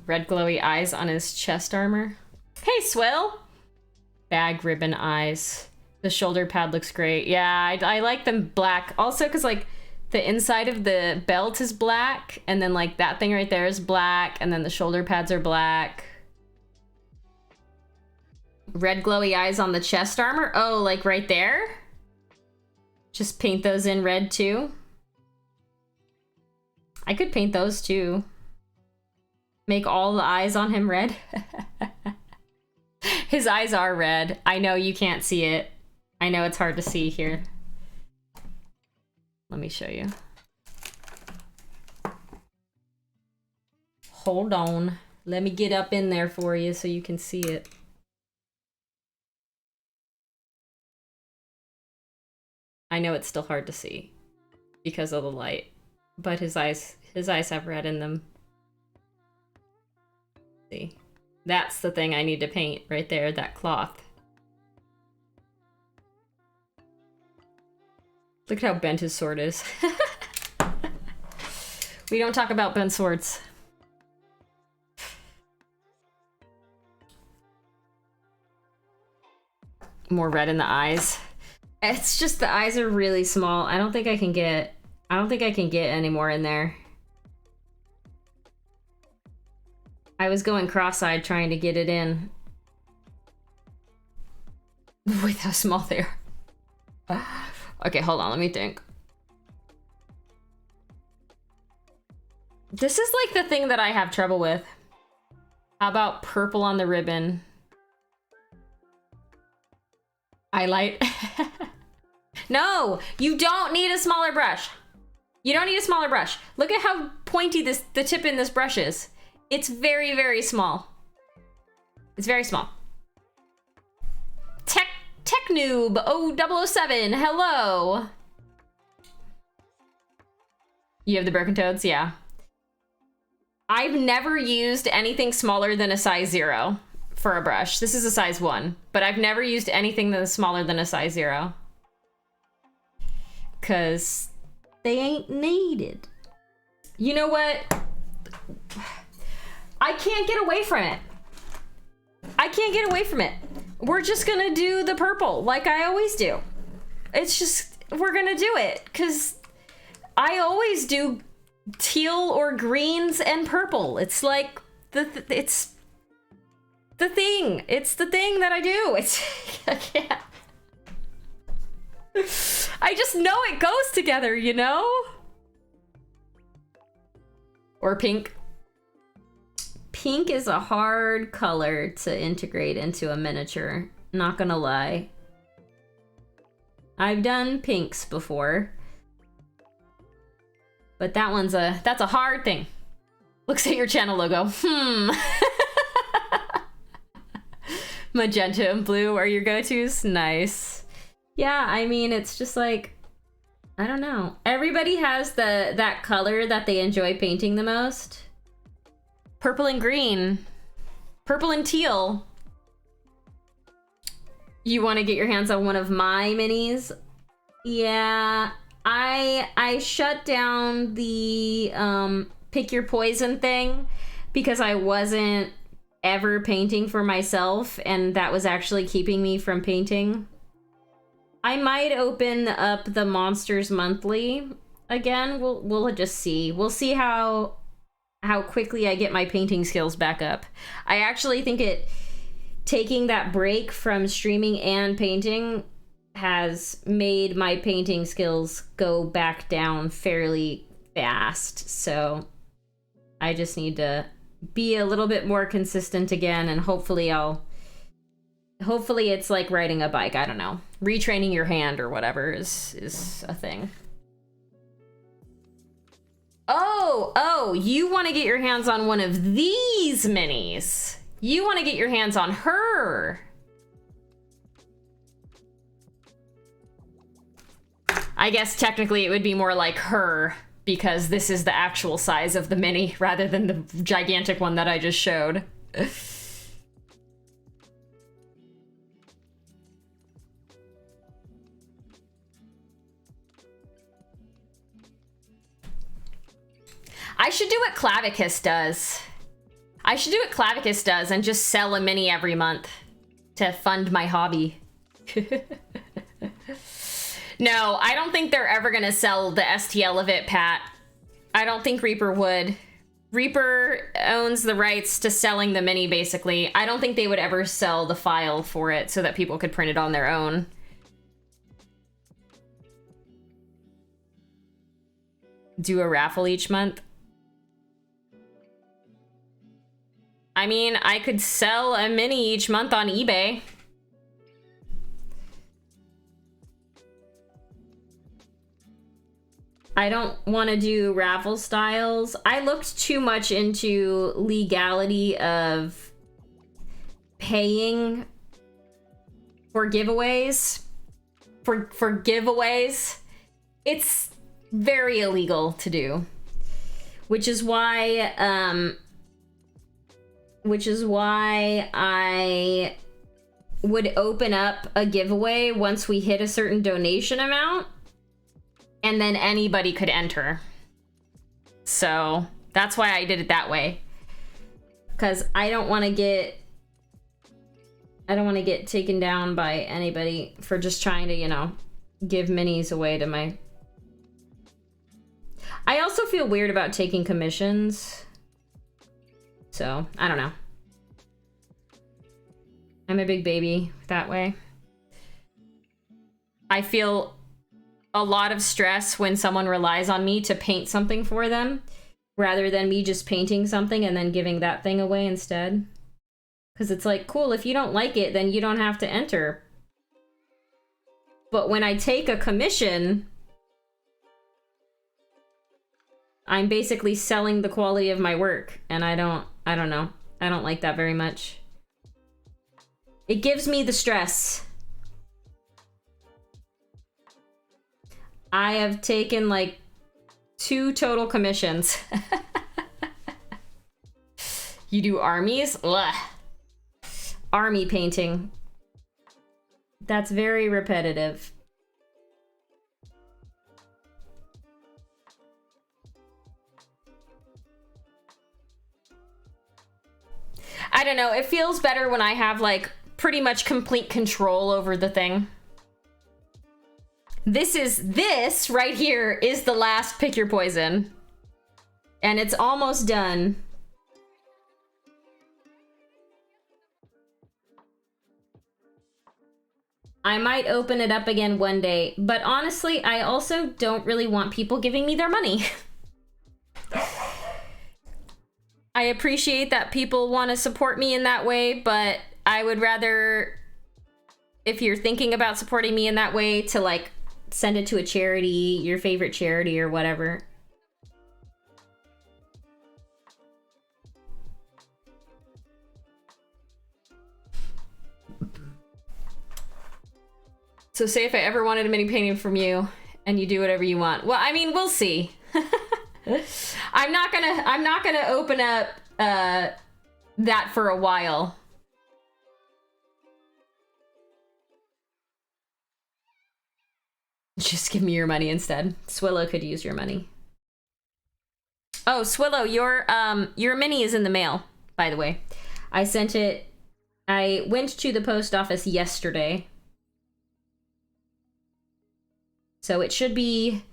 Red glowy eyes on his chest armor. Hey, Swill! Bag ribbon eyes. The shoulder pad looks great. Yeah, I like them black. Also, because, like, the inside of the belt is black, and then, like, that thing right there is black, and then the shoulder pads are black. Red glowy eyes on the chest armor? Oh, like right there? Just paint those in red, too? I could paint those, too. Make all the eyes on him red. His eyes are red. I know you can't see it. I know it's hard to see here. Let me show you. Hold on. Let me get up in there for you so you can see it. I know it's still hard to see because of the light, but his eyes have red in them. See, that's the thing I need to paint right there, that cloth. Look at how bent his sword is. We don't talk about bent swords. More red in the eyes. It's just the eyes are really small. I don't think I can get any more in there. I was going cross-eyed trying to get it in. Wait, how small they are. Okay, hold on, let me think. This is like the thing that I have trouble with. How about purple on the ribbon? Highlight. No, you don't need a smaller brush. You don't need a smaller brush. Look at how pointy the tip in this brush is. It's very, very small. It's very small. Tech Noob 007, hello. You have the broken toads? Yeah. I've never used anything smaller than a size 0 for a brush. This is a size 1, but I've never used anything that's smaller than a size 0. Cause they ain't needed. You know what? I can't get away from it. I can't get away from it. We're just gonna do the purple like I always do. It's just, we're gonna do it because I always do teal or greens and purple. It's like it's the thing. It's the thing that I do. It's I can't. I just know it goes together, you know? Or pink. Pink is a hard color to integrate into a miniature, not gonna lie. I've done pinks before. But that's a hard thing. Looks at your channel logo. Magenta and blue are your go-tos? Nice. Yeah, I mean, it's just like, I don't know. Everybody has that color that they enjoy painting the most. Purple and green. Purple and teal. You want to get your hands on one of my minis? Yeah, I shut down the pick your poison thing because I wasn't ever painting for myself, and that was actually keeping me from painting. I might open up the Monsters Monthly again. We'll just see. We'll see how quickly I get my painting skills back up. I actually think taking that break from streaming and painting has made my painting skills go back down fairly fast. So I just need to be a little bit more consistent again, and hopefully it's like riding a bike. I don't know. Retraining your hand or whatever is a thing. Oh, you want to get your hands on one of these minis. You want to get your hands on her. I guess technically it would be more like her, because this is the actual size of the mini rather than the gigantic one that I just showed. I should do what Clavicus does. I should do what Clavicus does and just sell a mini every month to fund my hobby. No, I don't think they're ever gonna sell the STL of it, Pat. I don't think Reaper would. Reaper owns the rights to selling the mini, basically. I don't think they would ever sell the file for it so that people could print it on their own. Do a raffle each month. I mean, I could sell a mini each month on eBay. I don't want to do raffle styles. I looked too much into legality of paying for giveaways. For giveaways. It's very illegal to do. Which is why I would open up a giveaway once we hit a certain donation amount, and then anybody could enter. So that's why I did it that way, because I don't want to get taken down by anybody for just trying to, you know, give minis away to my... I also feel weird about taking commissions. So, I don't know. I'm a big baby that way. I feel a lot of stress when someone relies on me to paint something for them, rather than me just painting something and then giving that thing away instead. Because it's like, cool, if you don't like it, then you don't have to enter. But when I take a commission, I'm basically selling the quality of my work, and I don't know. I don't like that very much. It gives me the stress. I have taken like 2 total commissions. You do armies? Ugh. Army painting. That's very repetitive. I don't know, it feels better when I have like pretty much complete control over the thing. This right here is the last pick your poison. And it's almost done. I might open it up again one day, but honestly, I also don't really want people giving me their money. I appreciate that people want to support me in that way, but I would rather, if you're thinking about supporting me in that way, to like send it to a charity, your favorite charity or whatever. So say if I ever wanted a mini painting from you and you do whatever you want. Well, I mean, we'll see. I'm not gonna open up that for a while. Just give me your money instead. Swillow could use your money. Oh, Swillow, your mini is in the mail, by the way. I sent it. I went to the post office yesterday. So it should be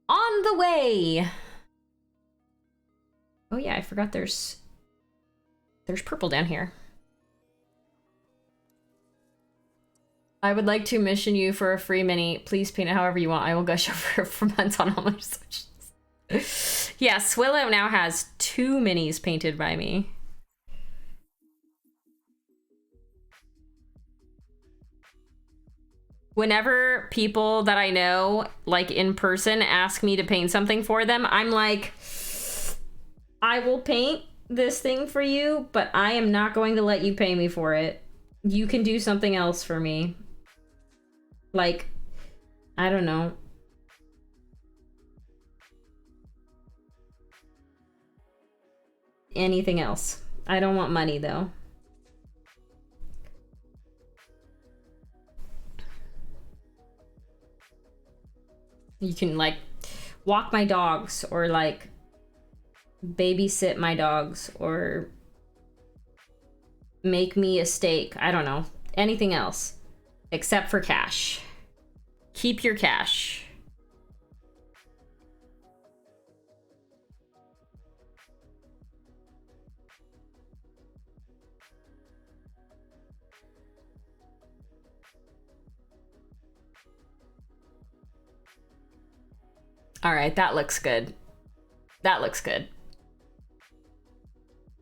on the way. Oh yeah, I forgot there's purple down here. I would like to mission you for a free mini. Please paint it however you want. I will gush over for months on all my switches. Yeah, Swillow now has 2 minis painted by me. Whenever people that I know, like in person, ask me to paint something for them, I'm like, I will paint this thing for you, but I am not going to let you pay me for it. You can do something else for me. Like, I don't know. Anything else. I don't want money though. You can like walk my dogs or like babysit my dogs or make me a steak. I don't know. Anything else except for cash. Keep your cash. All right, that looks good. That looks good.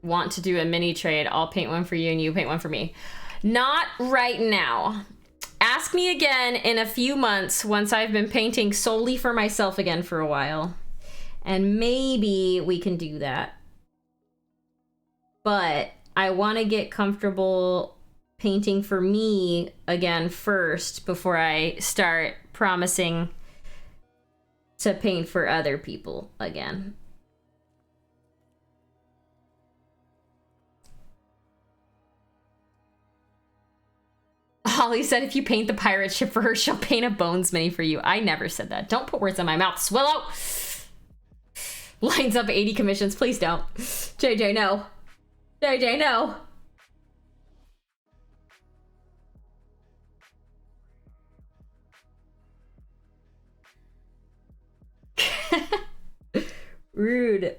Want to do a mini trade? I'll paint one for you and you paint one for me. Not right now. Ask me again in a few months once I've been painting solely for myself again for a while. And maybe we can do that. But I want to get comfortable painting for me again first before I start promising to paint for other people again. Holly said if you paint the pirate ship for her, she'll paint a Bones mini for you. I never said that. Don't put words in my mouth, Swillow. Lines up 80 commissions. Please don't. JJ, no. JJ, no. Rude.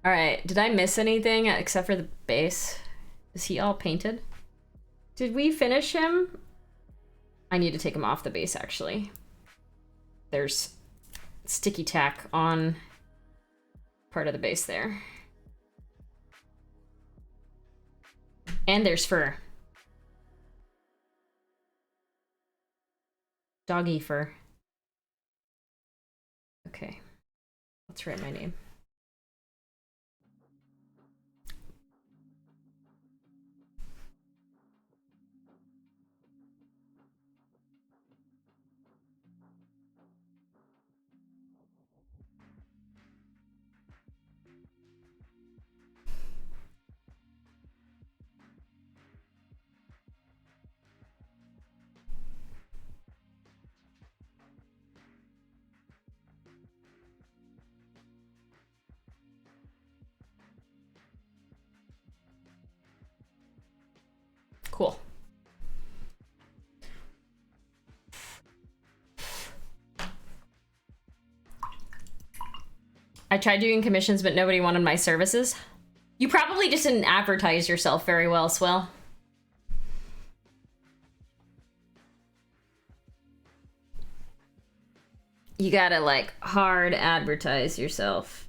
All right, did I miss anything except for the base? Is he all painted? Did we finish him? I need to take him off the base, actually. There's sticky tack on part of the base there. And there's fur. Doggy fur. Okay. Let's write my name. Cool. I tried doing commissions, but nobody wanted my services. You probably just didn't advertise yourself very well, Swell. You gotta, like, hard advertise yourself.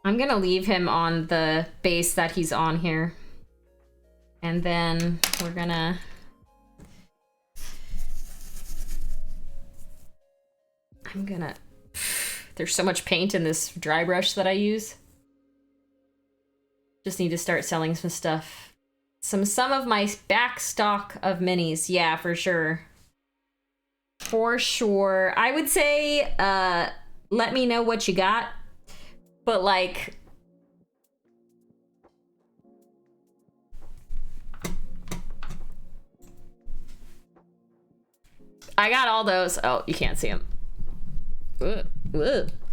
I'm gonna leave him on the base that he's on here. And then we're gonna... There's so much paint in this dry brush that I use. Just need to start selling some stuff. Some of my back stock of minis. Yeah, for sure. For sure. I would say, let me know what you got. But, like... I got all those. Oh, you can't see them.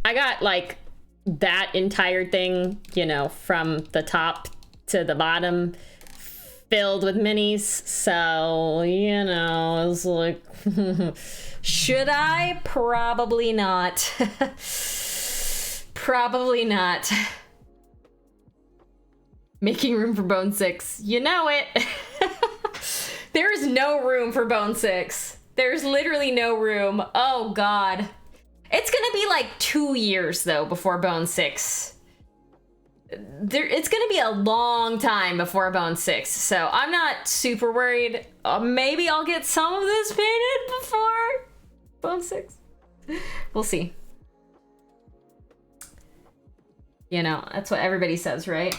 I got, like, that entire thing, you know, from the top to the bottom filled with minis. So, you know, it's like... Should I? Probably not. Probably not. Making room for Bone 6. You know it. There is no room for Bone 6. There's literally no room. Oh, God. It's gonna be like 2 years, though, before Bone 6. It's gonna be a long time before Bone 6, so I'm not super worried. Maybe I'll get some of this painted before Bone 6. We'll see. You know, that's what everybody says, right?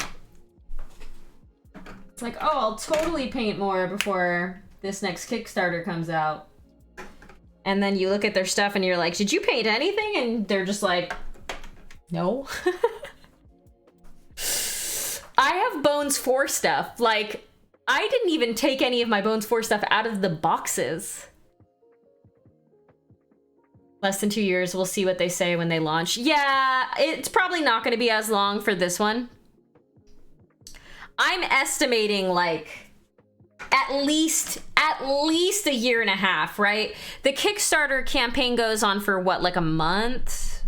It's like, oh, I'll totally paint more before this next Kickstarter comes out. And then you look at their stuff and you're like, did you paint anything? And they're just like, no. I have Bones 4 stuff. Like, I didn't even take any of my Bones 4 stuff out of the boxes. Less than 2 years. We'll see what they say when they launch. Yeah, it's probably not going to be as long for this one. I'm estimating, like, at least a year and a half, right? The Kickstarter campaign goes on for what, like a month?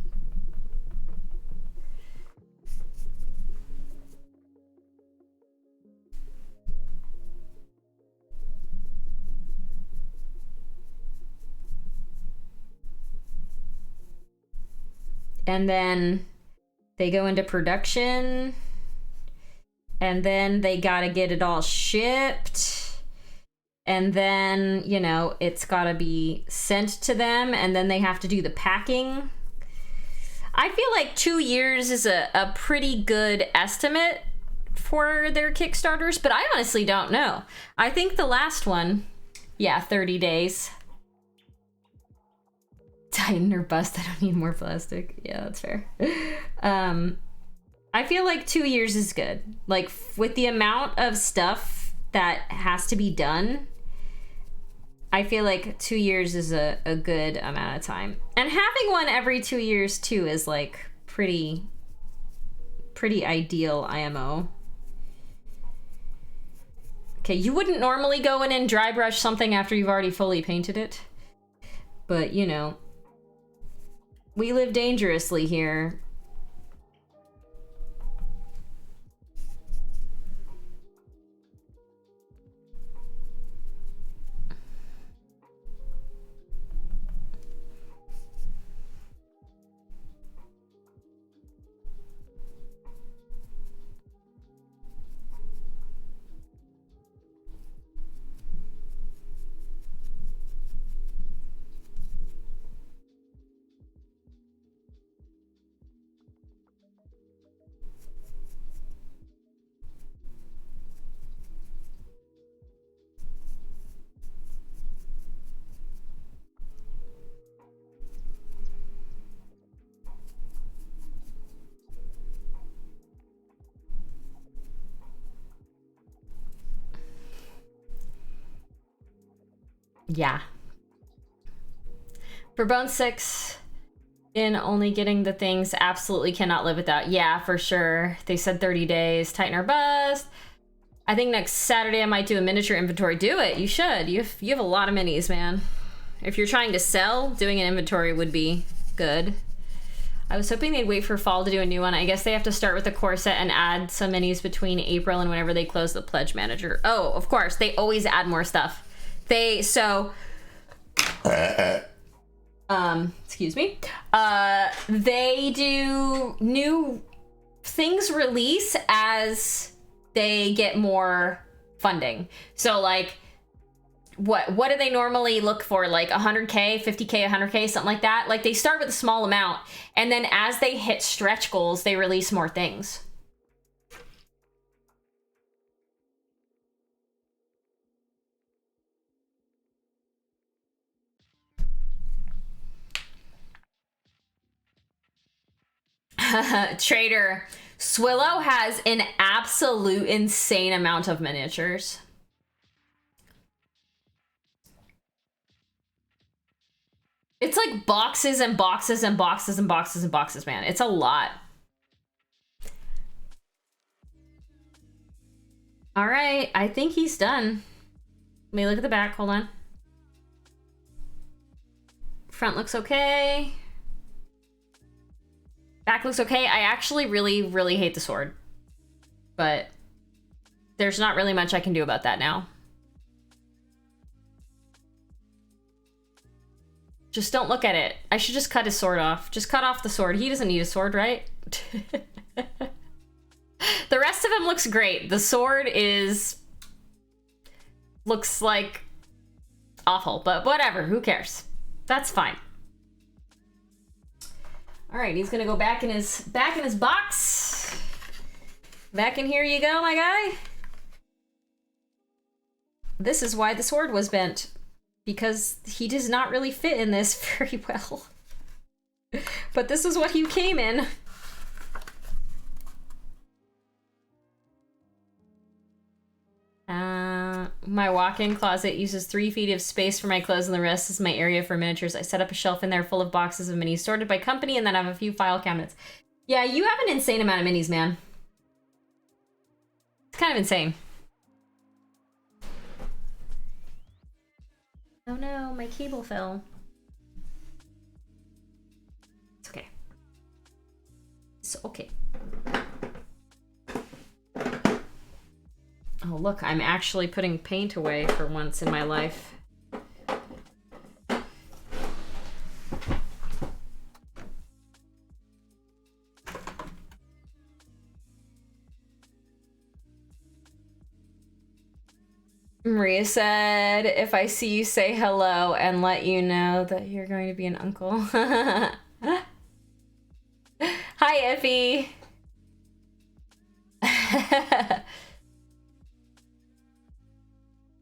And then they go into production, and then they gotta get it all shipped, and then, you know, it's gotta be sent to them, and then they have to do the packing. I feel like 2 years is a pretty good estimate for their Kickstarters, but I honestly don't know. I think the last one, yeah, 30 days. Tighten or bust, I don't need more plastic. Yeah, that's fair. I feel like 2 years is good. Like, with the amount of stuff that has to be done, I feel like 2 years is a good amount of time. And having one every 2 years, too, is, like, pretty ideal IMO. okay. You wouldn't normally go in and dry brush something after you've already fully painted it. But, you know, we live dangerously here. Yeah. For Bone 6, in only getting the things absolutely cannot live without. Yeah, for sure. They said 30 days. Tighten or bust. I think next Saturday I might do a miniature inventory. Do it. You should. You have a lot of minis, man. If you're trying to sell, doing an inventory would be good. I was hoping they'd wait for fall to do a new one. I guess they have to start with the core set and add some minis between April and whenever they close the pledge manager. Oh, of course. They always add more stuff. Excuse me. They do new things release as they get more funding. So like, what do they normally look for? Like 100K, 50K, 100K, something like that. Like they start with a small amount, and then as they hit stretch goals, they release more things. Trader, Swillow has an absolute insane amount of miniatures. It's like boxes and boxes and boxes and boxes and boxes, man. It's a lot. All right, I think he's done. Let me look at the back, hold on. Front looks okay. Back looks okay. I actually really, really hate the sword. But there's not really much I can do about that now. Just don't look at it. I should just cut his sword off. Just cut off the sword. He doesn't need a sword, right? The rest of him looks great. The sword looks like awful, but whatever. Who cares? That's fine. All right, he's gonna go back in his box. Back in here you go, my guy. This is why the sword was bent, because he does not really fit in this very well. But this is what he came in. My walk-in closet uses 3 feet of space for my clothes and the rest is my area for miniatures. I set up a shelf in there full of boxes of minis sorted by company and then I have a few file cabinets. Yeah, you have an insane amount of minis, man. It's kind of insane. Oh no, my cable fell. It's okay. It's okay. Oh, look, I'm actually putting paint away for once in my life. Maria said, if I see you, say hello and let you know that you're going to be an uncle. Hi, Effie.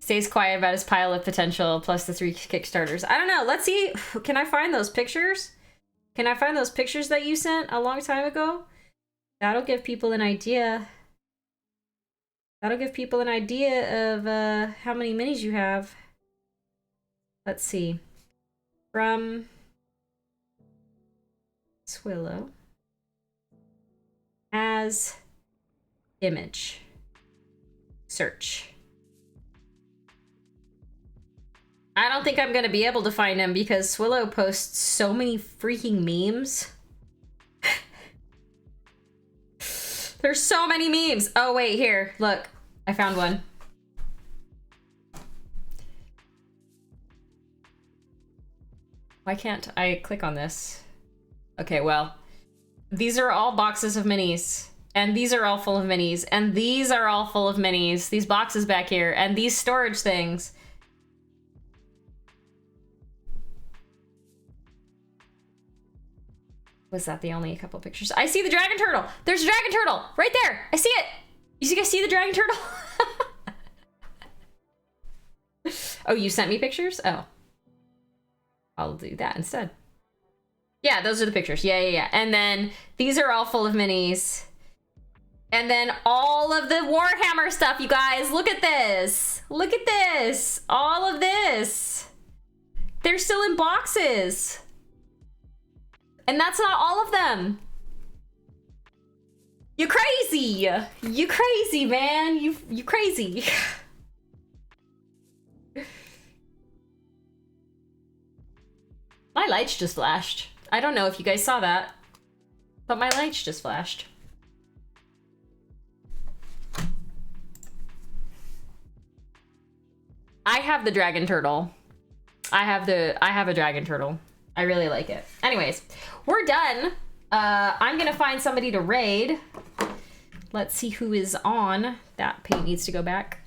Stays quiet about his pile of potential plus the 3 Kickstarters. I don't know. Let's see. Can I find those pictures? Can I find those pictures that you sent a long time ago? That'll give people an idea. That'll give people an idea of how many minis you have. Let's see. From Swillow. As image. Search. I don't think I'm gonna be able to find him because Swillow posts so many freaking memes. There's so many memes. Oh wait, here, look. I found one. Why can't I click on this? Okay, well, these are all boxes of minis. And these are all full of minis. And these are all full of minis. These boxes back here. And these storage things. Was that the only couple pictures? I see the dragon turtle. There's a dragon turtle right there. I see it. You guys see the dragon turtle? Oh, you sent me pictures? Oh. I'll do that instead. Yeah, those are the pictures. Yeah. And then these are all full of minis. And then all of the Warhammer stuff, you guys. Look at this. Look at this. All of this. They're still in boxes. And that's not all of them. You crazy. You crazy, man. You crazy. My lights just flashed. I don't know if you guys saw that, but my lights just flashed. I have the dragon turtle. I have a dragon turtle. I really like it. Anyways, we're done. I'm gonna find somebody to raid. Let's see who is on. That paint needs to go back.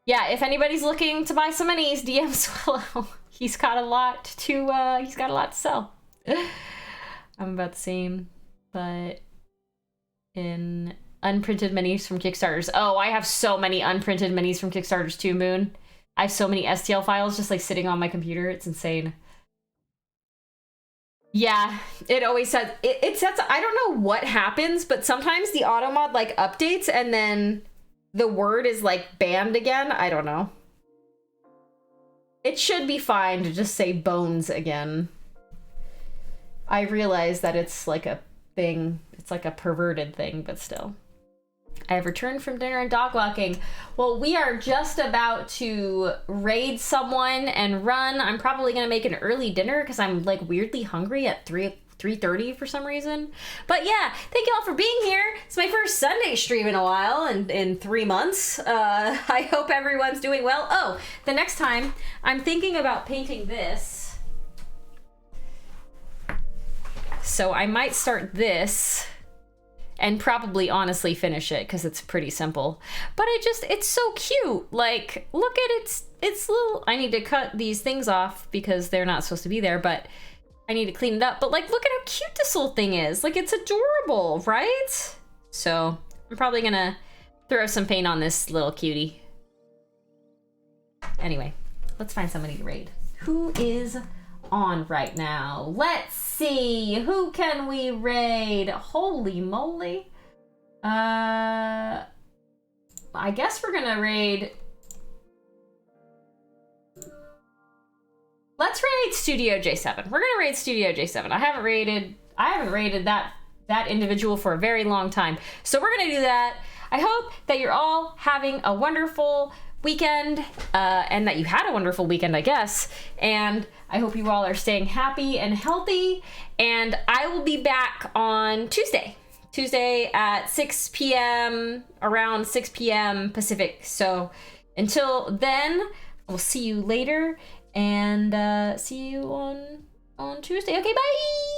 Yeah, if anybody's looking to buy some minis, DM Swallow. He's got a lot to sell. I'm about the same, but in unprinted minis from Kickstarters. Oh, I have so many unprinted minis from Kickstarters too, Moon. I have so many STL files just like sitting on my computer. It's insane. Yeah, it always says, it sets, I don't know what happens, but sometimes the auto mod like updates and then the word is like banned again. I don't know. It should be fine to just say bones again. I realize that it's like a thing. It's like a perverted thing, but still. I have returned from dinner and dog walking. Well, we are just about to raid someone and run. I'm probably gonna make an early dinner because I'm like weirdly hungry at 3:30 for some reason. But yeah, thank you all for being here. It's my first Sunday stream in a while and in 3 months. I hope everyone's doing well. Oh, the next time I'm thinking about painting this. So I might start this and probably honestly finish it because it's pretty simple. But it's so cute. Like, look at it's little, I need to cut these things off because they're not supposed to be there, but I need to clean it up. But like, look at how cute this little thing is. Like, it's adorable, right? So I'm probably gonna throw some paint on this little cutie. Anyway, let's find somebody to raid. Who is on right now? Let's see, who can we raid? Holy moly. I guess we're gonna raid. Let's raid Studio J7. We're gonna raid Studio J7. I haven't raided that individual for a very long time. So we're gonna do that. I hope that you're all having a wonderful weekend, and that you had a wonderful weekend, I guess. And I hope you all are staying happy and healthy. And I will be back on Tuesday at 6 p.m., around 6 p.m. Pacific. So until then, we'll see you later and see you on Tuesday. Okay, bye!